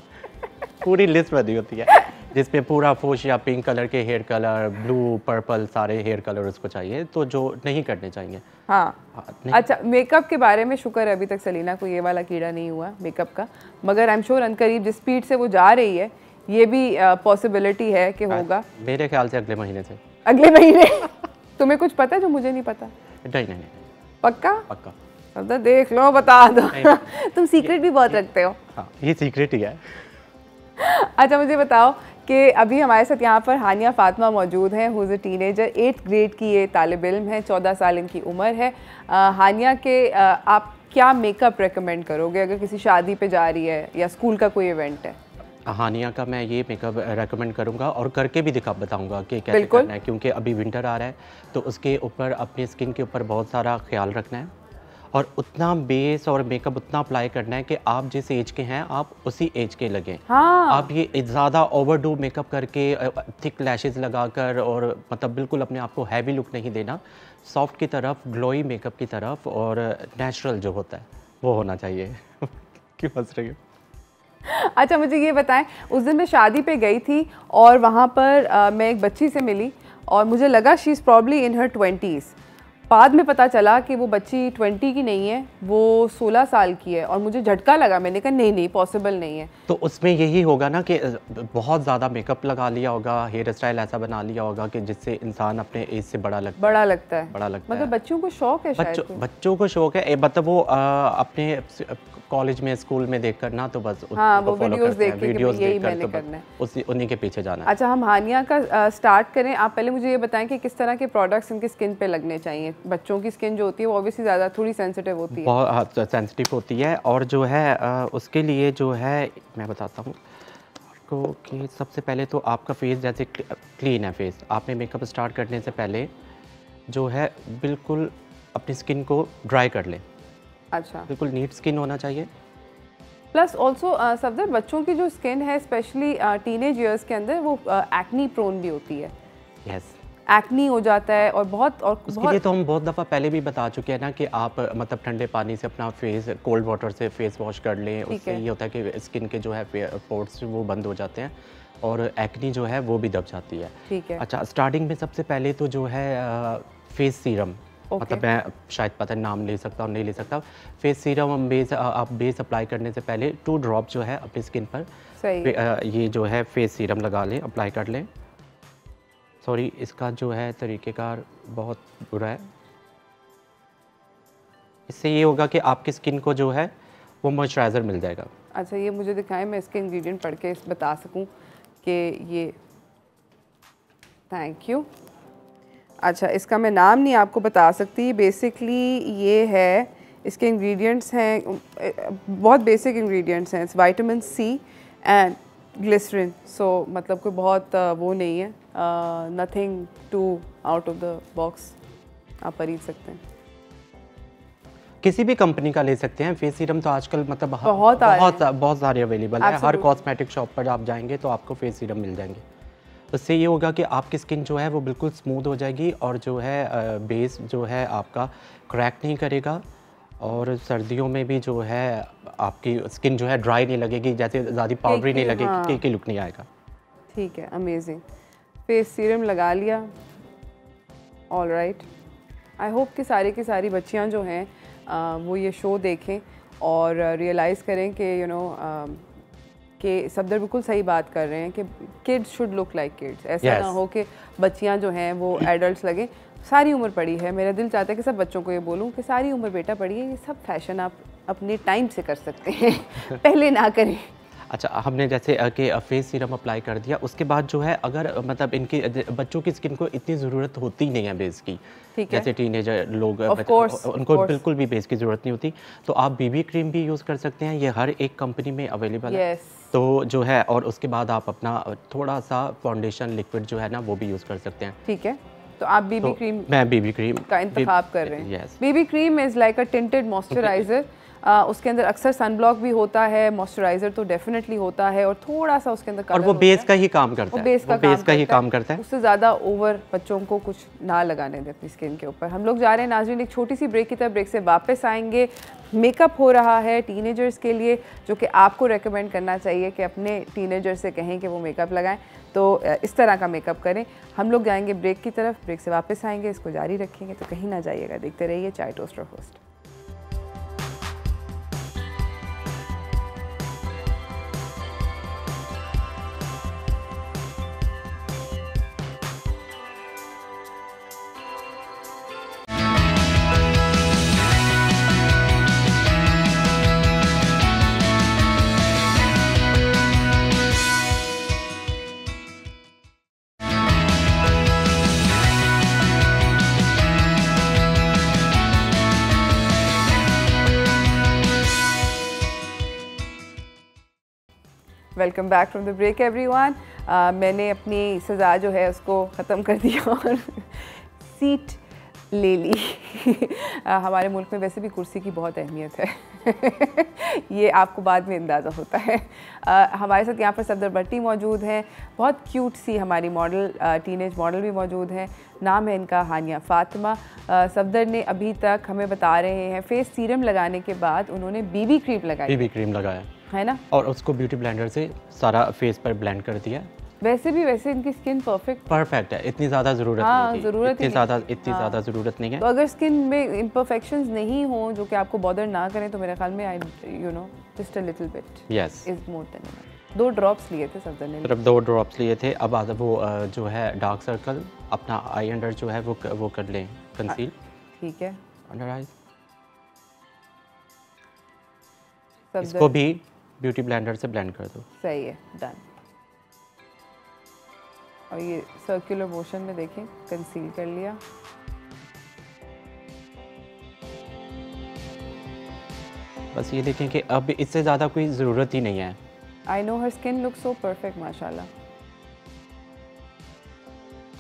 पूरी लिस्ट बनी होती है जिसमें पूरा फूश या पिंक कलर के हेयर कलर, ब्लू, पर्पल, सारे हेयर कलर उसको चाहिए, तो जो नहीं करने चाहिए। हाँ अच्छा, मेकअप के बारे में शुक्र है अभी तक सलीना को ये वाला कीड़ा नहीं हुआ मेकअप का, मगर आई एम श्योर अनकरीब जिस स्पीड से वो जा रही है ये भी पॉसिबिलिटी है कि होगा। मेरे ख्याल से अगले महीने से। अगले महीने? तुम्हें कुछ पता है जो मुझे नहीं पता? नहीं। पक्का? पक्का। अब देख लो, बता दो। तुम सीक्रेट भी बहुत रखते हो। हाँ, ये सीक्रेट ही है। अच्छा मुझे बताओ कि अभी हमारे साथ यहाँ पर हानिया फातिमा मौजूद हैं, who is a teenager, 8th grade की ये तालिब इल्म है, 14 साल इनकी उम्र है। हानिया के आप क्या मेकअप रेकमेंड करोगे अगर किसी शादी पे जा रही है या स्कूल का कोई इवेंट है? हानिया का मैं ये मेकअप रेकमेंड करूँगा और करके भी बताऊँगा कि कैसे करना है, क्योंकि अभी विंटर आ रहा है तो उसके ऊपर अपनी स्किन के ऊपर बहुत सारा ख्याल रखना है और उतना बेस और मेकअप उतना अप्लाई करना है कि आप जिस एज के हैं आप उसी एज के लगें। हाँ। आप ये ज़्यादा ओवरडू मेकअप करके थिक लैशेस लगाकर और मतलब बिल्कुल अपने आप को हैवी लुक नहीं देना, सॉफ्ट की तरफ, ग्लोई मेकअप की तरफ और नेचुरल जो होता है वो होना चाहिए। क्यों हंस रही हो? अच्छा मुझे ये बताएं, उस दिन मैं शादी पे गई थी और वहाँ पर मैं एक बच्ची से मिली और मुझे लगा she is probably in her 20s। बाद में पता चला कि वो बच्ची 20 की नहीं है, वो 16 साल की है और मुझे झटका लगा। मैंने कहा नहीं पॉसिबल नहीं है। तो उसमें यही होगा ना कि बहुत ज़्यादा मेकअप लगा लिया होगा, हेयर स्टाइल ऐसा बना लिया होगा कि जिससे इंसान अपने एज से बड़ा लगता है। मतलब बच्चों को शौक है शायद। बच्चों को शौक है, मतलब वो अपने कॉलेज में, स्कूल में देख कर ना तो बस हाँ, वो वीडियोस देख के यही मैंने करना है, उन्हीं के पीछे जाना है। अच्छा हम हानिया का स्टार्ट करें। आप पहले मुझे ये बताएं कि किस तरह के प्रोडक्ट्स इनकी स्किन पे लगने चाहिए। बच्चों की स्किन जो होती है वो ऑब्वियसली ज़्यादा थोड़ी सेंसिटिव होती है, बहुत सेंसिटिव होती है और जो है उसके लिए जो है मैं बताता हूँ आपको कि सबसे पहले तो आपका फेस जैसे क्लीन है फेस, आपने मेकअप स्टार्ट करने से पहले जो है बिल्कुल अपनी स्किन को ड्राई कर लें। अच्छा, बिल्कुल नीट स्किन होना चाहिए। प्लस ऑल्सो सफदर, बच्चों की जो स्किन है स्पेशली टीनेज ईयर्स के अंदर वो एक्नी प्रोन भी होती है। यस, एक्नी हो जाता है और उसके लिए तो हम बहुत दफ़ा पहले भी बता चुके हैं ना कि आप मतलब ठंडे पानी से अपना फेस कोल्ड वाटर से फेस वॉश कर लें। उससे ये होता है कि स्किन के जो है पोर्स वो बंद हो जाते हैं और एक्नी जो है वो भी दब जाती है। ठीक है। अच्छा, स्टार्टिंग में सबसे पहले तो जो है फेस सीरम, मतलब मैं शायद पता नाम ले सकता हूँ नहीं ले सकता। फेस सीरम बेस आप बेस अप्लाई करने से पहले 2 ड्रॉप जो है अपनी स्किन पर सही ये जो है फेस सीरम लगा लें, अप्लाई कर लें। सॉरी, इसका जो है तरीक़ेकार बहुत बुरा है। इससे ये होगा कि आपकी स्किन को जो है वो मॉइस्चराइज़र मिल जाएगा। अच्छा, ये मुझे दिखाएं, मैं इसके इंग्रेडिएंट पढ़ के बता सकूं कि ये, थैंक यू। अच्छा, इसका मैं नाम नहीं आपको बता सकती। बेसिकली ये है, इसके इंग्रेडिएंट्स हैं, बहुत बेसिक इंग्रेडिएंट्स हैं। It's vitamin C and glycerine. So मतलब कोई बहुत वो नहीं है, nothing to out of the box, आप खरीद सकते हैं। किसी भी कंपनी का ले सकते हैं। फेस सीरम तो आजकल मतलब बहुत सारे अवेलेबल है। हर कॉस्मेटिक शॉप पर आप जाएंगे तो आपको फेस सीरम मिल जाएंगे। उससे ये होगा कि आपकी स्किन जो है वो बिल्कुल स्मूथ हो जाएगी और जो है बेस जो है आपका क्रैक नहीं करेगा और सर्दियों में भी जो है आपकी स्किन जो है ड्राई नहीं लगेगी, जैसे ज़्यादा पाउडरी नहीं लगेगी, केकी लुक नहीं आएगा। ठीक है, अमेजिंग। फेस सीरम लगा लिया, ऑल राइट। आई होप कि सारी की सारी बच्चियां जो हैं वो ये शो देखें और रियलाइज़ करें कि यू नो कि सफदर बिल्कुल सही बात कर रहे हैं कि kids should look like kids. ऐसा ना हो कि बच्चियां जो हैं वो एडल्ट्स लगें। सारी उम्र पड़ी है, मेरा दिल चाहता है कि सब बच्चों को ये बोलूं कि सारी उम्र बेटा पड़ी है, ये सब फैशन आप अपने टाइम से कर सकते हैं पहले ना करें। अच्छा, हमने जैसे कि फेस सीरम अप्लाई कर दिया, उसके बाद जो है अगर मतलब इनकी बच्चों की स्किन को इतनी ज़रूरत होती नहीं है बेस की, जैसे टीनेजर लोग उनको बिल्कुल भी बेस की ज़रूरत नहीं होती, तो आप बीबी क्रीम भी यूज़ कर सकते हैं। ये हर एक कंपनी में अवेलेबल है। तो जो है और उसके बाद आप अपना थोड़ा सा फाउंडेशन लिक्विड जो है ना वो भी यूज़ कर सकते हैं। ठीक है, तो आप बीबी क्रीम, मैं बीबी क्रीम का इंतखाब कर रहे हैं। BB cream is like a tinted moisturiser. उसके अंदर अक्सर सनब्लॉक भी होता है, मॉइस्चराइज़र तो डेफिनेटली होता है और थोड़ा सा उसके अंदर और वो बेस का ही काम करता है, बेस का ही काम करता है। उससे ज़्यादा ओवर बच्चों को कुछ ना लगाने दें अपनी स्किन के ऊपर। हम लोग जा रहे हैं नाज़रीन एक छोटी सी ब्रेक की तरफ। ब्रेक से वापस आएंगे। मेकअप हो रहा है टीनेजर्स के लिए, जो कि आपको रेकमेंड करना चाहिए कि अपने टीनेजर से कहें कि वो मेकअप लगाएं, तो इस तरह का मेकअप करें। हम लोग जाएंगे ब्रेक की तरफ, ब्रेक से वापस आएंगे, इसको जारी रखेंगे, तो कहीं ना जाइएगा, देखते रहिए Chai toaster host. Welcome back from the break everyone. मैंने अपनी सज़ा जो है उसको ख़त्म कर दिया और सीट ले ली। हमारे मुल्क में वैसे भी कुर्सी की बहुत अहमियत है ये आपको बाद में अंदाज़ा होता है। हमारे साथ यहाँ पर सफदर भट्टी मौजूद हैं, बहुत क्यूट सी हमारी मॉडल, टीनेज मॉडल भी मौजूद हैं। नाम है इनका हानिया फ़ातिमा। सफदर ने अभी तक हमें बता रहे हैं फेस सीरम लगाने के बाद उन्होंने बीबी क्रीम लगाई, बीबी क्रीम लगाया है ना, और उसको ब्यूटी ब्लेंडर से सारा फेस पर ब्लेंड कर दिया। वैसे इनकी स्किन परफेक्ट है, इतनी ज़्यादा ज़रूरत नहीं है, इतनी ज़्यादा ज़रूरत नहीं है। तो अगर स्किन में इम्परफेक्शंस नहीं हो जो कि आपको बॉदर ना करें, तो मेरे ख्याल में just a little bit is more than enough. 2 drops लिए थे सफदर ने, सिर्फ 2 ड्रॉप्स लिए थे। अब वो जो है डार्क सर्कल अपना आई अंडर जो है वो कर लें कंसील। ठीक है, अंडर आईज। इसको भी ब्यूटी ब्लेंडर से ब्लेंड कर दो। सही है, डन। और ये सर्कुलर मोशन में देखें, कंसील कर लिया। बस ये देखें कि अब इससे ज़्यादा कोई ज़रूरत ही नहीं है। I know her skin look so perfect माशाल्लाह।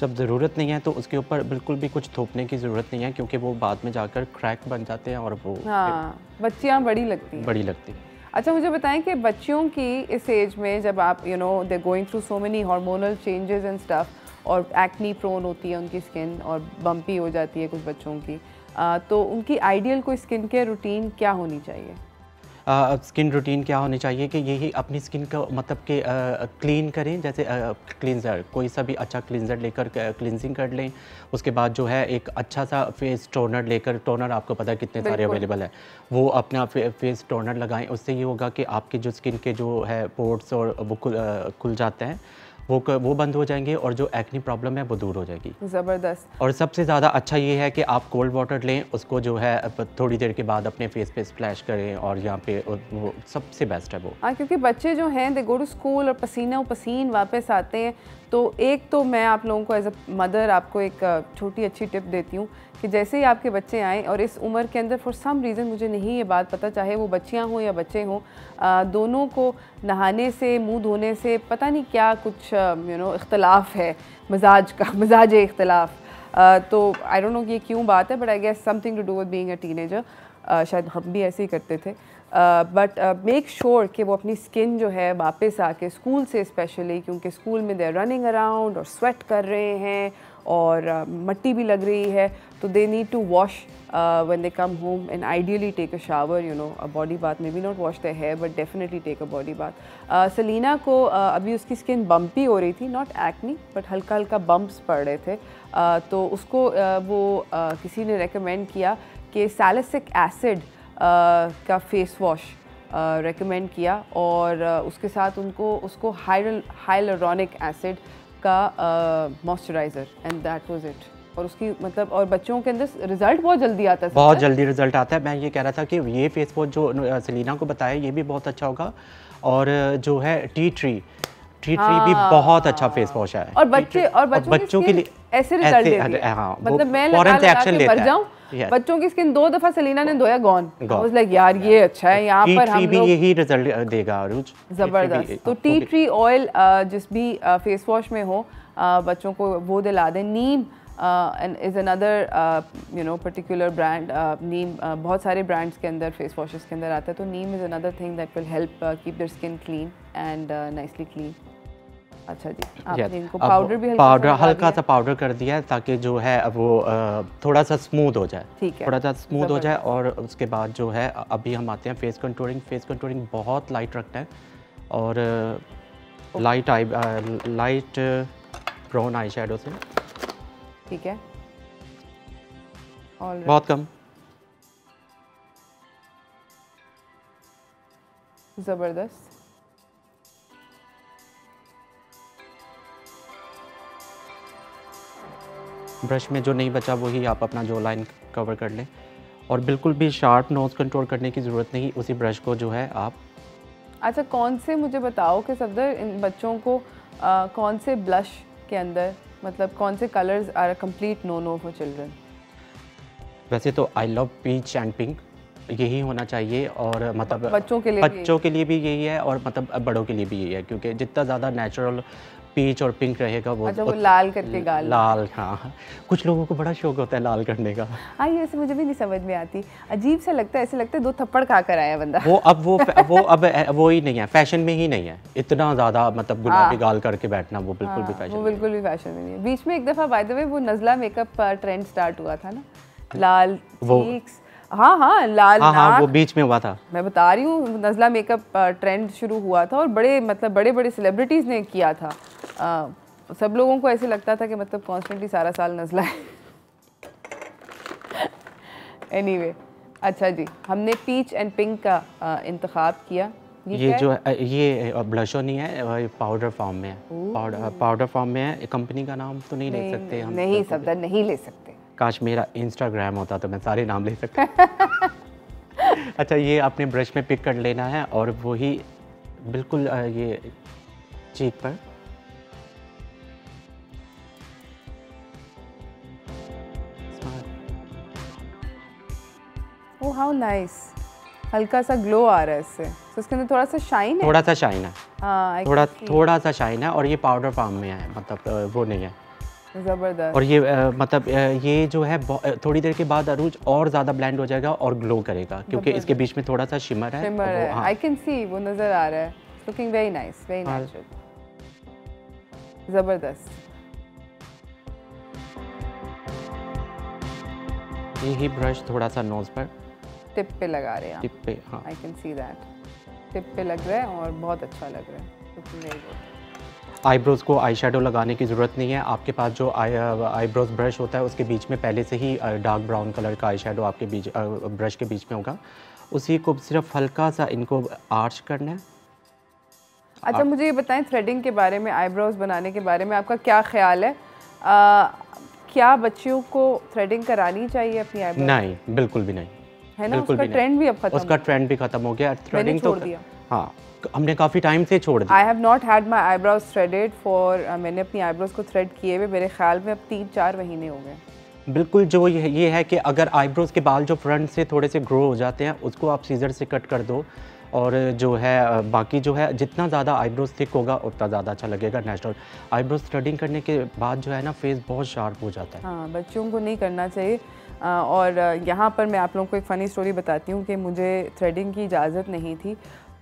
जब ज़रूरत नहीं है तो उसके ऊपर बिल्कुल भी कुछ थोपने की ज़रूरत नहीं है, क्योंकि वो बाद में जाकर क्रैक बन जाते हैं और वो हाँ, बच्चियाँ बड़ी लगती हैं। बड़ी लगती। अच्छा, मुझे बताएं कि बच्चियों की इस एज में जब आप they going through so many hormonal changes and stuff और एक्नी प्रोन होती है उनकी स्किन और बम्पी हो जाती है कुछ बच्चों की, तो उनकी आइडियल कोई स्किन केयर रूटीन क्या होनी चाहिए? स्किन रूटीन क्या होनी चाहिए कि यही अपनी स्किन को मतलब कि क्लीन करें, जैसे क्लींजर, कोई सा भी अच्छा क्लींजर लेकर क्लींजिंग कर लें। उसके बाद जो है एक अच्छा सा फेस टोनर लेकर, टोनर आपको पता है कितने सारे अवेलेबल है, वो अपना फेस टोनर लगाएं। उससे ये होगा कि आपके जो स्किन के जो है पोर्स और वो खुल जाते हैं, वो बंद हो जाएंगे और जो एक्नी प्रॉब्लम है वो दूर हो जाएगी। ज़बरदस्त। और सबसे ज़्यादा अच्छा ये है कि आप कोल्ड वाटर लें, उसको जो है थोड़ी देर के बाद अपने फेस पे स्प्लैश करें और यहाँ पे वो सबसे बेस्ट है वो। हाँ, क्योंकि बच्चे जो हैं दे गो टू स्कूल और पसीना पसीन वापस आते हैं, तो एक तो मैं आप लोगों को एज अ मदर आपको एक छोटी अच्छी टिप देती हूँ कि जैसे ही आपके बच्चे आएँ, और इस उम्र के अंदर फॉर सम रीज़न मुझे नहीं ये बात पता, चाहे वो बच्चियाँ हों या बच्चे हों, दोनों को नहाने से, मुंह धोने से पता नहीं क्या कुछ इख्तलाफ है, मिजाज इख्तलाफ। तो आई डोंट नो कि ये क्यों बात है, but I guess something to do with being a teenager. शायद हम भी ऐसे ही करते थे। बट मेक श्योर कि वो अपनी स्किन जो है वापस आके स्कूल से स्पेशली, क्योंकि स्कूल में दे आर रनिंग अराउंड और स्वेट कर रहे हैं और मट्टी भी लग रही है, तो they need to wash when they come home and ideally take a shower, a body bath, maybe not wash their hair but definitely take a body bath. Salina को अभी उसकी स्किन बम्पी हो रही थी, not acne but हल्का हल्का bumps पड़ रहे थे, तो उसको वो किसी ने रेकमेंड किया कि सैलिसिक एसिड का फेस वॉश रेकमेंड किया, और उसके साथ उसको हाइलुरोनिक एसिड का moisturiser, and that was it. और उसकी मतलब, और बच्चों के अंदर रिजल्ट बहुत जल्दी आता है, बहुत जल्दी रिजल्ट आता है। मैं ये कह रहा था कि ये फेस वॉश जो सलीना को बताया ये भी बहुत अच्छा होगा, और जो है टी ट्री भी बहुत अच्छा फेस वॉश है। और बच्चों के लिए ऐसे रिजल्ट देती है। हाँ, मतलब मैं लगा के मर जाऊं, बच्चों की स्किन 2 दफा सलीना ने धोया, गॉन। आई वाज लाइक यार ये अच्छा है, यहाँ पर हम भी यही रिजल्ट देगा अरूज, जबरदस्त। तो टी ट्री ऑयल जिस भी फेस वॉश में हो, बच्चों को वो दिला दें। नीम is another particular brand, नीम बहुत सारे ब्रांड्स के अंदर फेस वॉशेस के अंदर आता है, तो नीम is another thing that will help keep their skin clean and nicely clean। अच्छा जी, आपने इनको पाउडर भी हल्का सा पाउडर कर दिया है ताकि जो है वो थोड़ा सा स्मूथ हो जाए, ठीक है, थोड़ा सा स्मूथ हो जाए। और उसके बाद जो है अभी हम आते हैं फेस कंटूरिंग बहुत लाइट रखना है, और लाइट ब्राउन आई शेडो से, ठीक है, बहुत कम, ज़बरदस्त। ब्रश में जो नहीं बचा वही आप अपना जो लाइन कवर कर लें, और बिल्कुल भी शार्प नोज कंट्रोल करने की ज़रूरत नहीं, उसी ब्रश को जो है आप। अच्छा, कौन से मुझे बताओ कि सफदर इन बच्चों को कौन से ब्लश के अंदर, मतलब कौन से colours are complete no for children? वैसे तो I love peach and pink यही होना चाहिए, और मतलब बच्चों के लिए भी यही है, और मतलब बड़ों के लिए भी यही है, क्योंकि जितना ज़्यादा नेचुरल पीच और पिंक रहेगा वो। अच्छा, वो लाल करके गाल, लाल, हाँ, कुछ लोगों को बड़ा शौक होता है लाल करने का। हाँ, ये ऐसे मुझे भी नहीं समझ में आती, अजीब सा लगता है, ऐसे लगता है 2 थप्पड़ खा कर आया बंदा। अब वो ही नहीं है, फैशन में ही नहीं है इतना ज़्यादा, मतलब गुलाबी गाल करके बैठना वो बिल्कुल भी फैशन, वो बिल्कुल भी फैशन में नहीं है। बीच में एक दफ़ा बाय द वे वो नज़ला मेकअप ट्रेंड स्टार्ट हुआ था ना, लाल चीक्स, हाँ लाल नाक, वो बीच में हुआ था। मैं बता रही हूँ, नज़ला मेकअप ट्रेंड शुरू हुआ था, और बड़े सेलिब्रिटीज़ ने किया था। सब लोगों को ऐसे लगता था कि मतलब कॉन्स्टेंटली सारा साल नज़ला है। एनीवे, अच्छा जी, हमने पीच एंड पिंक का इंतखाब किया। ये जो है ये ब्लशर नहीं है, पाउडर फॉर्म में है, पाउडर फॉर्म में है। कंपनी का नाम तो नहीं ले सकते हम, नहीं सफदर, नहीं ले सकते। काश मेरा इंस्टाग्राम होता तो मैं सारे नाम ले सकता। अच्छा, ये आपने ब्रश में पिक कर लेना है, और वही बिल्कुल ये चीक पर, ओह हाउ नाइस, हल्का सा ग्लो आ रहा है इससे, तो इसके अंदर थोड़ा सा शाइन है, थोड़ा सा शाइन है, हाँ, थोड़ा सा शाइन है, और ये पाउडर फॉर्म में है, मतलब वो नहीं है। ज़बरदस्त। और ये मतलब ये जो है थोड़ी देर के बाद अरूज और ज़्यादा ब्लेंड हो जाएगा और ग्लो करेगा, क्योंकि इसके बीच में थोड़ा सा शिमर है। शिमर है, हाँ। आई कैन सी, वो नज़र आ रहा है। लुकिंग वेरी नाइस, वेरी हाँ। नेचुरल, ज़बरदस्त। यही ब्रश थोड़ा सा नोज पर टिप पे लगा रहे हैं आप। टिप पे। हाँ। I can see that, tip पे लग रहा है और बहुत अच्छा लग रहा है। Looking very good. आईब्रोज़ को आई शेडो लगाने की ज़रूरत नहीं है। आपके पास जो आईब्रोज़ ब्रश होता है उसके बीच में पहले से ही डार्क ब्राउन कलर का आई शेडो आपके बीच ब्रश के बीच में होगा। उसी को सिर्फ हल्का सा इनको आर्च करना है। अच्छा, मुझे ये बताएं थ्रेडिंग के बारे में, आईब्रोज बनाने के बारे में आपका क्या ख्याल है? क्या बच्चियों को थ्रेडिंग करानी चाहिए अपनी आईब्रोज? नहीं, बिल्कुल भी नहीं, है ना, बिल्कुल उसका भी नहीं। ट्रेंड भी अब खत्म उसका ट्रेंड भी खत्म हो गया। थ्रेडिंग तो छोड़ दिया। हाँ, हमने काफ़ी टाइम से छोड़ दिया। I have not had my eyebrows threaded for, मैंने अपनी आईब्रोज को थ्रेड किए हुए मेरे ख्याल में अब 3-4 महीने हो गए। बिल्कुल, जो ये है कि अगर आईब्रोज़ के बाल जो फ्रंट से थोड़े से ग्रो हो जाते हैं उसको आप सीजर से कट कर दो, और जो है बाकी जो है जितना ज़्यादा आईब्रोज़ थिक होगा उतना ज़्यादा अच्छा लगेगा नेचुरल। आईब्रोज़ थ्रेडिंग करने के बाद जो है ना फेस बहुत शार्प हो जाता है। हाँ, बच्चों को नहीं करना चाहिए। और यहाँ पर मैं आप लोगों को एक फ़नी स्टोरी बताती हूँ कि मुझे थ्रेडिंग की इजाज़त नहीं थी,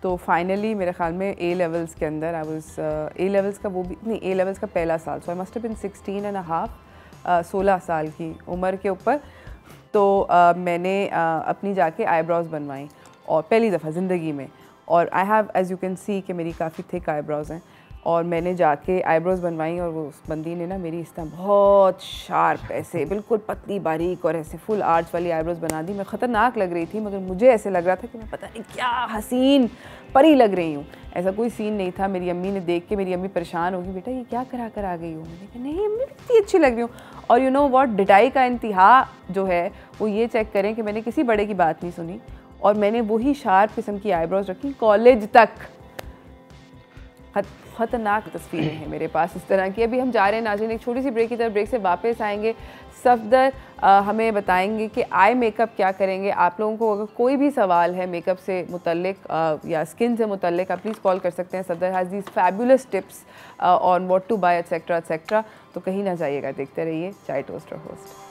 तो फाइनली मेरे ख्याल में ए लेवल्स के अंदर आई वाज ए लेवल्स का वो भी नहीं, ए लेवल्स का पहला साल, so I must have been 16 and half, 16 साल की उम्र के ऊपर, तो मैंने अपनी जाके आईब्रोज बनवाई और पहली दफ़ा ज़िंदगी में। और I have as you can see कि मेरी काफ़ी थिक आईब्रोज हैं, और मैंने जाके आईब्रोज बनवाई और वो उस बंदी ने ना मेरी इस तरह बहुत शार्प ऐसे बिल्कुल पतली बारीक और ऐसे फुल आर्च वाली आईब्रोज बना दी। मैं ख़तरनाक लग रही थी, मगर मुझे ऐसे लग रहा था कि मैं पता नहीं क्या हसीन परी लग रही हूँ। ऐसा कोई सीन नहीं था। मेरी अम्मी ने देख के, मेरी अम्मी परेशान होगी, बेटा ये क्या करा कर आ गई हो? मैंने कहा नहीं अम्मी, इतनी अच्छी लग रही हूँ। और यू नो व्हाट, डिटाई का इंतहा जो है वो ये चेक करें कि मैंने किसी बड़े की बात नहीं सुनी और मैंने वही शार्प किस्म की आईब्रोज रखी कॉलेज तक। ख़तरनाक तस्वीरें हैं मेरे पास इस तरह की। अभी हम जा रहे हैं नाज़रीन एक छोटी सी ब्रेक की तरफ, ब्रेक से वापस आएंगे। सफदर हमें बताएंगे कि आई मेकअप क्या करेंगे। आप लोगों को अगर कोई भी सवाल है मेकअप से मुतल्लिक या स्किन से मुतल्लिक, आप प्लीज़ कॉल कर सकते हैं। Safdar has these fabulous tips on what to buy etcetera etcetera. तो कहीं ना जाइएगा, देखते रहिए Chai toaster host.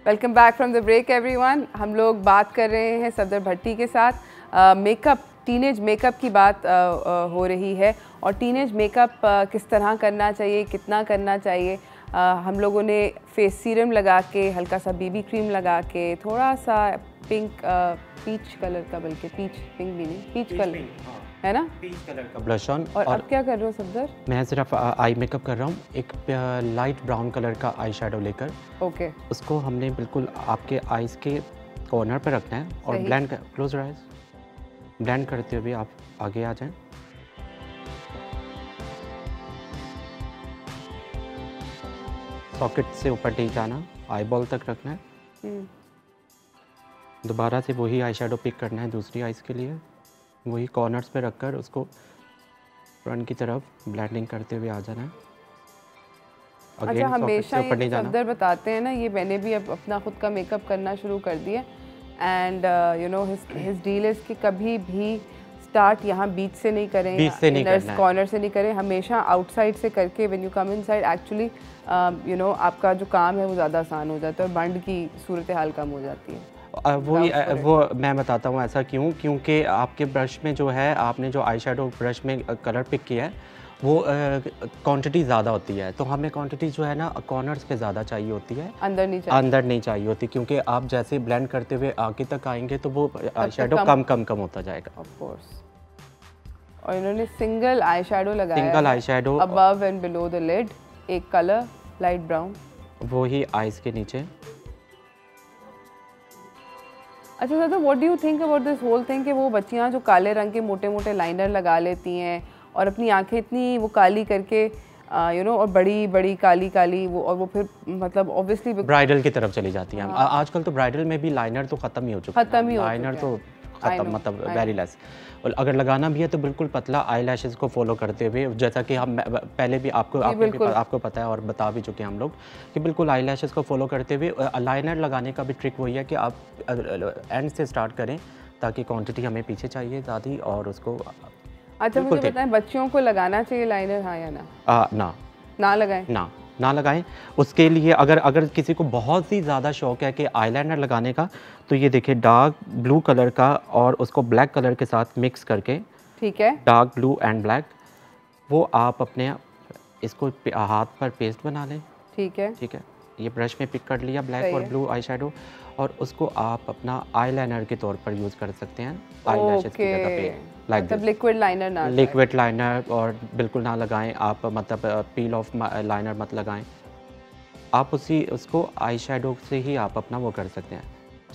Welcome back from the break everyone. हम लोग बात कर रहे हैं सफदर भट्टी के साथ। मेकअप, टीनेज मेकअप की बात हो रही है, और टीनेज मेकअप किस तरह करना चाहिए, कितना करना चाहिए। हम लोगों ने फेस सीरम लगा के, हल्का सा बीबी क्रीम लगा के, थोड़ा सा पिंक पीच कलर का, बल्कि पीच पिंक भी नहीं, पीच कलर है ना, पीच कलर का ब्लश ऑन। और अब क्या कर रहे हो सफदर? मैं सिर्फ आई मेकअप कर रहा हूँ। एक लाइट ब्राउन कलर का आई शेडो लेकर ओके, उसको हमने बिल्कुल आपके आइज़ के कॉर्नर पर रखना है और blend close your eyes, blend करते हुए आप आगे आ जाएं। सॉकेट से ऊपर नहीं जाना, आई बॉल तक रखना है। दोबारा से वही आई शेडो पिक करना है दूसरी आइज़ के लिए, वही कॉर्नर्स पे रखकर उसको फ्रंट की तरफ ब्लेंडिंग करते हुए आ जाना है। अच्छा, हमेशा ये सफदर बताते हैं ना, ये मैंने भी अब अपना खुद का मेकअप करना शुरू कर दिया, and you know his deal is कि कभी भी स्टार्ट यहाँ बीच से नहीं करें, इनर कॉर्नर से नहीं करें, हमेशा आउटसाइड से करके when you come inside actually you know आपका जो काम है वो ज़्यादा आसान हो जाता है और बंड की सूरत हाल कम हो जाती है। वो मैं बताता हूँ ऐसा क्यों, क्योंकि आपके ब्रश में जो है, आपने जो आई शेडो ब्रश में कलर पिक किया है वो क्वांटिटी ज़्यादा होती है, तो हमें क्वांटिटी जो है ना कॉर्नर्स पे ज़्यादा चाहिए होती है, अंदर नहीं चाहिए होती, क्योंकि आप जैसे ब्लेंड करते हुए आगे तक आएंगे तो वो आई शेडो कम होता जाएगा। Of course. और इन्होंने सिंगल आई शेडो लगाया, single eye shadow above and below the lid, एक कलर लाइट ब्राउन, वो ही आइज़ के नीचे। अच्छा दादा, what do you think about this whole thing कि वो बच्चियाँ जो काले रंग के मोटे मोटे लाइनर लगा लेती हैं और अपनी आंखें इतनी वो काली करके यू नो, और बड़ी बड़ी काली काली वो, और वो फिर मतलब ऑब्वियसली ब्राइडल की तरफ चली जाती हैं। आजकल तो ब्राइडल में भी लाइनर तो ख़त्म ही हो चुका है, लाइनर तो ख़त्म, मतलब वेरी लेस। और अगर लगाना भी है तो बिल्कुल पतला आई लैशेज़ को फॉलो करते हुए, जैसा कि हम पहले भी आपको पता है और बता भी चुके हैं हम लोग कि बिल्कुल आई लैशेज़ को फॉलो करते हुए लाइनर लगाने का भी ट्रिक वही है कि आप एंड से स्टार्ट करें ताकि क्वांटिटी हमें पीछे चाहिए ज़्यादा और उसको। अच्छा मुझे बताएं, बच्चियों को लगाना चाहिए लाइनर, हाँ या ना? ना लगाएं, ना लगाएं। उसके लिए अगर किसी को बहुत ही ज़्यादा शौक है कि आईलाइनर लगाने का, तो ये देखिए डार्क ब्लू कलर का और उसको ब्लैक कलर के साथ मिक्स करके, ठीक है, डार्क ब्लू एंड ब्लैक, वो आप अपने इसको हाथ पर पेस्ट बना लें। ठीक है, ये ब्रश में पिक कर लिया ब्लैक और ब्लू आई शेडो, और उसको आप अपना आईलाइनर के तौर पर यूज़ कर सकते हैं आई लैशेज़ की जगह पे, मतलब लिक्विड लाइनर ना, लिक्विड लाइनर और बिल्कुल ना लगाएं आप, मतलब पील ऑफ लाइनर मत लगाएं आप, उसको आई शेडो से ही आप अपना वो कर सकते हैं,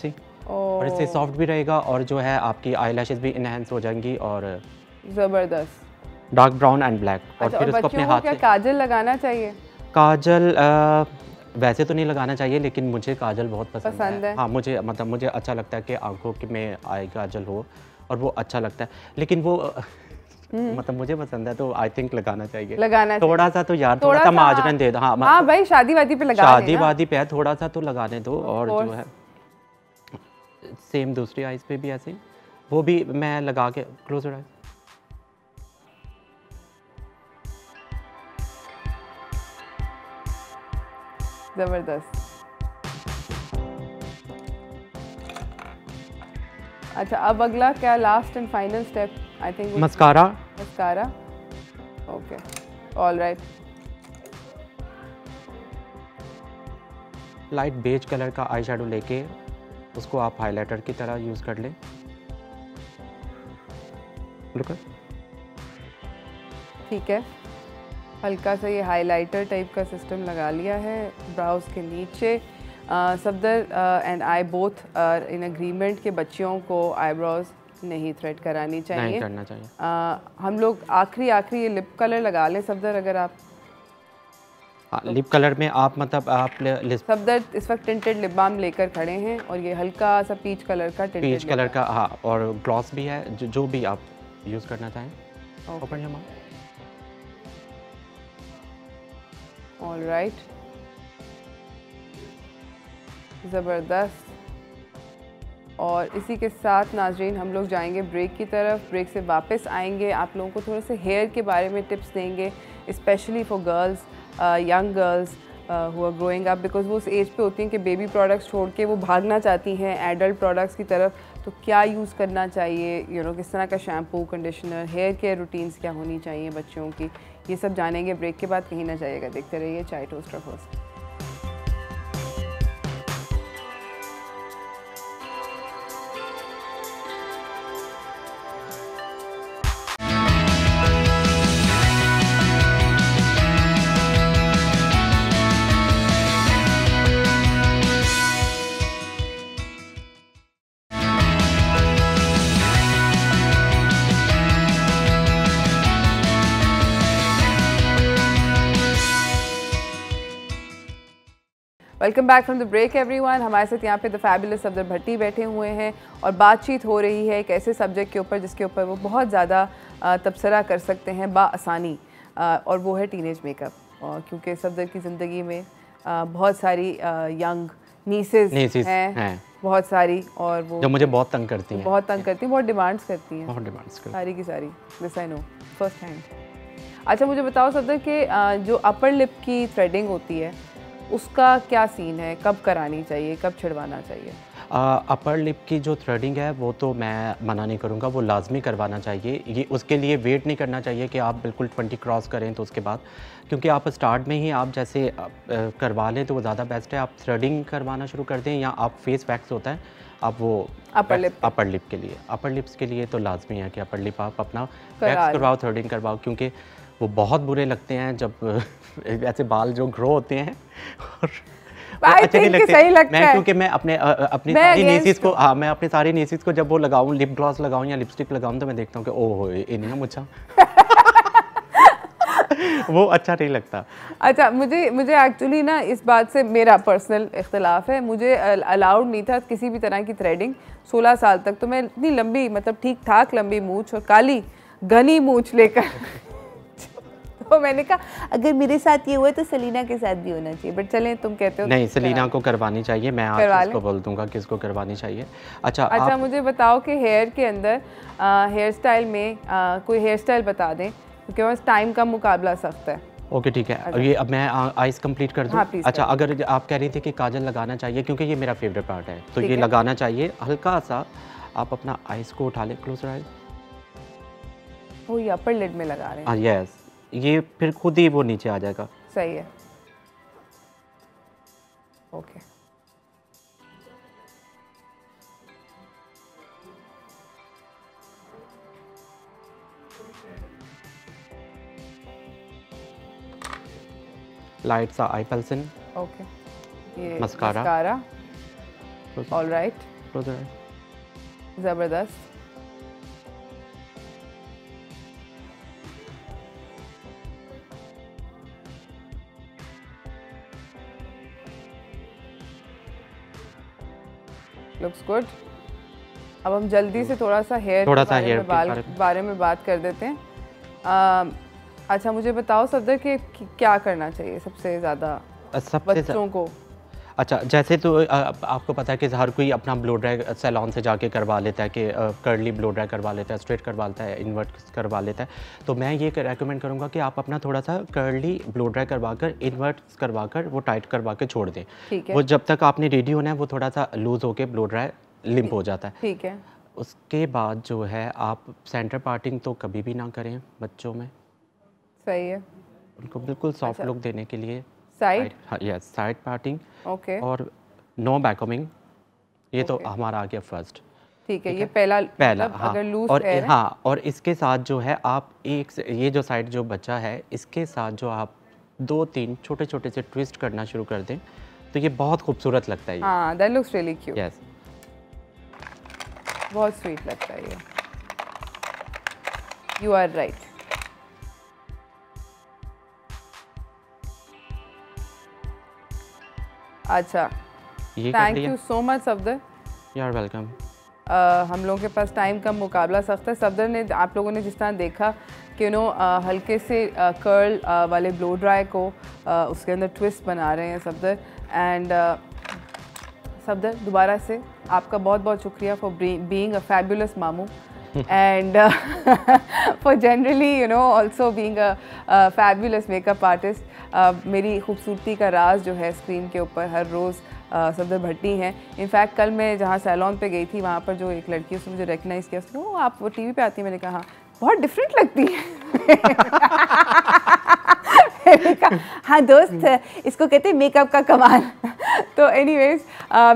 ठीक। और इससे सॉफ्ट भी रहेगा और जो है आपकी आई लैशेज़ भी इनहेंस हो जाएंगी और ज़बरदस्त डार्क ब्राउन एंड ब्लैक। और अच्छा, फिर उसको अपने हाथ से काजल लगाना चाहिए? काजल वैसे तो नहीं लगाना चाहिए, लेकिन मुझे काजल बहुत पसंद है। हाँ, मुझे अच्छा लगता है कि आंखों में आई काजल हो और वो अच्छा लगता है, लेकिन वो मतलब मुझे पसंद है तो आई थिंक लगाना चाहिए थोड़ा सा तो यार, थोड़ा सा मार्जिन दे दो। हाँ भाई, शादी वादी पे लगा, शादी वादी पे है, थोड़ा सा तो लगाने दो। और जो है सेम दूसरी आइज पे भी ऐसे, वो भी मैं लगा के क्लोज हो रहा है। जबरदस्त। अच्छा, अब अगला क्या, last and final step I think mascara. Okay, alright. Light beige colour का आई शेडो लेके उसको आप हाइलाइटर की तरह यूज़ कर लें। ठीक है, हल्का सा ये हाइलाइटर टाइप का सिस्टम लगा लिया है ब्राउज के नीचे। Safdar and I both are in agreement कि बच्चियों को आईब्रोज नहीं थ्रेड करानी चाहिए, नहीं करना चाहिए। हम लोग आखिरी ये लिप कलर लगा लें सफदर, अगर आप लिप कलर में आप मतलब आप सफदर इस वक्त टिंटेड लिप बाम लेकर खड़े हैं और ये हल्का सा पीच कलर का पीच कलर का, हाँ, और ग्लॉस भी है, जो भी आप यूज़ करना चाहें। Open your mouth. ऑलराइट, ज़बरदस्त। और इसी के साथ नाजरीन हम लोग जाएंगे ब्रेक की तरफ। ब्रेक से वापस आएंगे, आप लोगों को थोड़े से हेयर के बारे में टिप्स देंगे, specially for girls, young girls who are growing up, because वो उस एज पे होती हैं कि बेबी प्रोडक्ट्स छोड़ के वो भागना चाहती हैं एडल्ट प्रोडक्ट्स की तरफ। तो क्या यूज़ करना चाहिए, किस तरह का shampoo, conditioner, hair care routines क्या होनी चाहिए बच्चों की, ये सब जानेंगे ब्रेक के बाद। कहीं ना जाइएगा, देखते रहिए Chai toaster first. Welcome back from the break everyone. हमारे साथ यहाँ पे द फैबुलस सफदर भट्टी बैठे हुए हैं और बातचीत हो रही है एक ऐसे सब्जेक्ट के ऊपर जिसके ऊपर वो बहुत ज़्यादा तबसरा कर सकते हैं बाआसानी, और वो है टीनेज मेकअप। क्योंकि सफदर की ज़िंदगी में बहुत सारी यंग नीसेस हैं, बहुत सारी, और वो जो मुझे बहुत तंग करती हैं, बहुत डिमांड्स करती हैं, सारी की सारी। This I know first hand. अच्छा मुझे बताओ सफदर कि जो अपर लिप की थ्रेडिंग होती है उसका क्या सीन है, कब करानी चाहिए, कब छिड़वाना चाहिए? अपर लिप की जो थ्रेडिंग है वो तो मैं मना नहीं करूँगा, वो लाजमी करवाना चाहिए। ये उसके लिए वेट नहीं करना चाहिए कि आप बिल्कुल 20 क्रॉस करें तो उसके बाद, क्योंकि आप स्टार्ट में ही आप जैसे करवा लें तो वो ज़्यादा बेस्ट है। आप थ्रेडिंग करवाना शुरू कर दें या आप फेस वैक्स होता है, आप वो अपर लिप के लिए, अपर लिप्स के लिए तो लाजमी है कि अपर लिप आप अपना वैक्स करवाओ, थ्रेडिंग करवाओ, क्योंकि वो बहुत बुरे लगते हैं जब ऐसे बाल जो ग्रो होते हैं और अच्छे नहीं लगते। क्योंकि मैं अपनी सारी नीसीज को, हाँ, मैं अपनी सारी नीसीज को जब वो लगाऊं, लिप ग्लॉस लगाऊं या लिपस्टिक लगाऊं, तो मैं देखता हूँ कि ओह ये नहीं मुझा वो अच्छा नहीं लगता। अच्छा, मुझे एक्चुअली ना इस बात से मेरा पर्सनल इख्तलाफ है। मुझे अलाउड नहीं था किसी भी तरह की थ्रेडिंग 16 साल तक। तो मैं इतनी लंबी, मतलब ठीक ठाक लंबी मूंछ और काली घनी मूंछ लेकर तो मैंने कहा अगर मेरे साथ ये हुआ तो सलीना के साथ भी होना चाहिए। बट चलें, तुम कहते हो नहीं, सलीना को करवानी चाहिए। मैं आज उसको बोल दूंगा कि इसको करवानी चाहिए। अच्छा, मुझे बताओ कि हेयर के अंदर हेयर स्टाइल में कोई हेयर स्टाइल बता दें, क्योंकि बस टाइम का मुकाबला सख्त है। ओके, ठीक है। अच्छा। ये अब मैं आइस कंप्लीट कर दूं? हाँ, अच्छा, अगर आप कह रही थी कि काजल लगाना चाहिए, क्योंकि ये मेरा फेवरेट पार्ट है, तो ये लगाना चाहिए। हल्का सा आप अपना आइस को उठा लें, क्लोज आइज। वो ये अपर लिड में लगा रहे हैं। हाँ, यस, ये फिर खुद ही वो नीचे आ जाएगा। सही है, ओके। लाइट सा आई पेंसिल। ओके, ये मस्कारा। ऑल राइट, जबरदस्त। Looks good. अब हम जल्दी से थोड़ा सा हेयर के बारे में बात कर देते हैं। अच्छा, मुझे बताओ सफदर कि क्या करना चाहिए सबसे ज़्यादा बच्चों को? अच्छा, जैसे तो आपको पता है कि हर कोई अपना ब्लो ड्राई सैलून से जाके करवा लेता है, कि कर्ली ब्लो ड्राई करवा लेता है, स्ट्रेट करवा लेता है, इन्वर्ट करवा लेता है। तो मैं ये रेकमेंड करूँगा कि आप अपना थोड़ा सा कर्ली ब्लो ड्राई करवा कर, इन्वर्ट करवा कर, वो टाइट करवा के छोड़ दें। ठीक है। वो जब तक आपने रेडी होना है वो थोड़ा सा लूज़ होके ब्लो ड्राई लिम्प हो जाता है। ठीक है। उसके बाद जो है आप सेंटर पार्टिंग तो कभी भी ना करें बच्चों में। सही है। उनको बिल्कुल सॉफ्ट लुक देने के लिए साइड, हाँ, यस, साइड पार्टिंग। ओके। और नो बैककमिंग, ये तो हमारा आ गया फर्स्ट। ठीक है, ये पहला मतलब हाँ। अगर लूज और है हाँ, और इसके साथ जो है आप ये जो साइड जो बचा है, इसके साथ जो आप 2-3 छोटे छोटे से ट्विस्ट करना शुरू कर दें तो ये बहुत खूबसूरत लगता है। हाँ, that looks really cute. Yes, बहुत स्वीट लगता है ये। You are right. अच्छा, thank you so much Safdar. You are welcome. हम लोगों के पास टाइम का मुकाबला सख्त है। सफदर ने, आप लोगों ने जिस तरह देखा कि हल्के से कर्ल वाले ब्लो ड्राई को उसके अंदर ट्विस्ट बना रहे हैं सफदर। एंड सफदर, दोबारा से आपका बहुत बहुत शुक्रिया फॉर बीइंग अ फैबुलस मामू and for generally also being a fabulous makeup artist। मेरी खूबसूरती का राज जो है स्क्रीन के ऊपर हर रोज़ सफदर भट्टी हैं। इनफैक्ट कल मैं जहाँ सैलून पे गई थी, वहाँ पर जो एक लड़की उसने मुझे रिकग्नाइज़ किया, उसने कहा आप वो टीवी पे आती हैं? मैंने कहा हाँ, बहुत डिफरेंट लगती है। हाँ दोस्त, इसको कहते हैं मेकअप का कमाल। तो एनीवेज,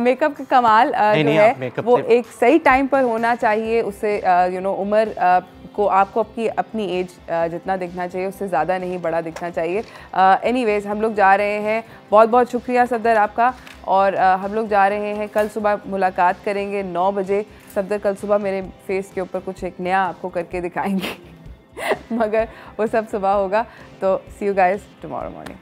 मेकअप का कमाल जो है वो एक सही टाइम पर होना चाहिए। उससे उम्र को आपको अपनी एज जितना दिखना चाहिए उससे ज़्यादा नहीं, बड़ा दिखना चाहिए। एनीवेज, हम लोग जा रहे हैं। बहुत बहुत शुक्रिया सफदर आपका। और हम लोग जा रहे हैं, कल सुबह मुलाकात करेंगे 9 बजे। सफदर कल सुबह मेरे फेस के ऊपर कुछ एक नया आपको करके दिखाएंगे मगर वो सब सुबह होगा। तो सी यू गाइस टुमारो मॉर्निंग।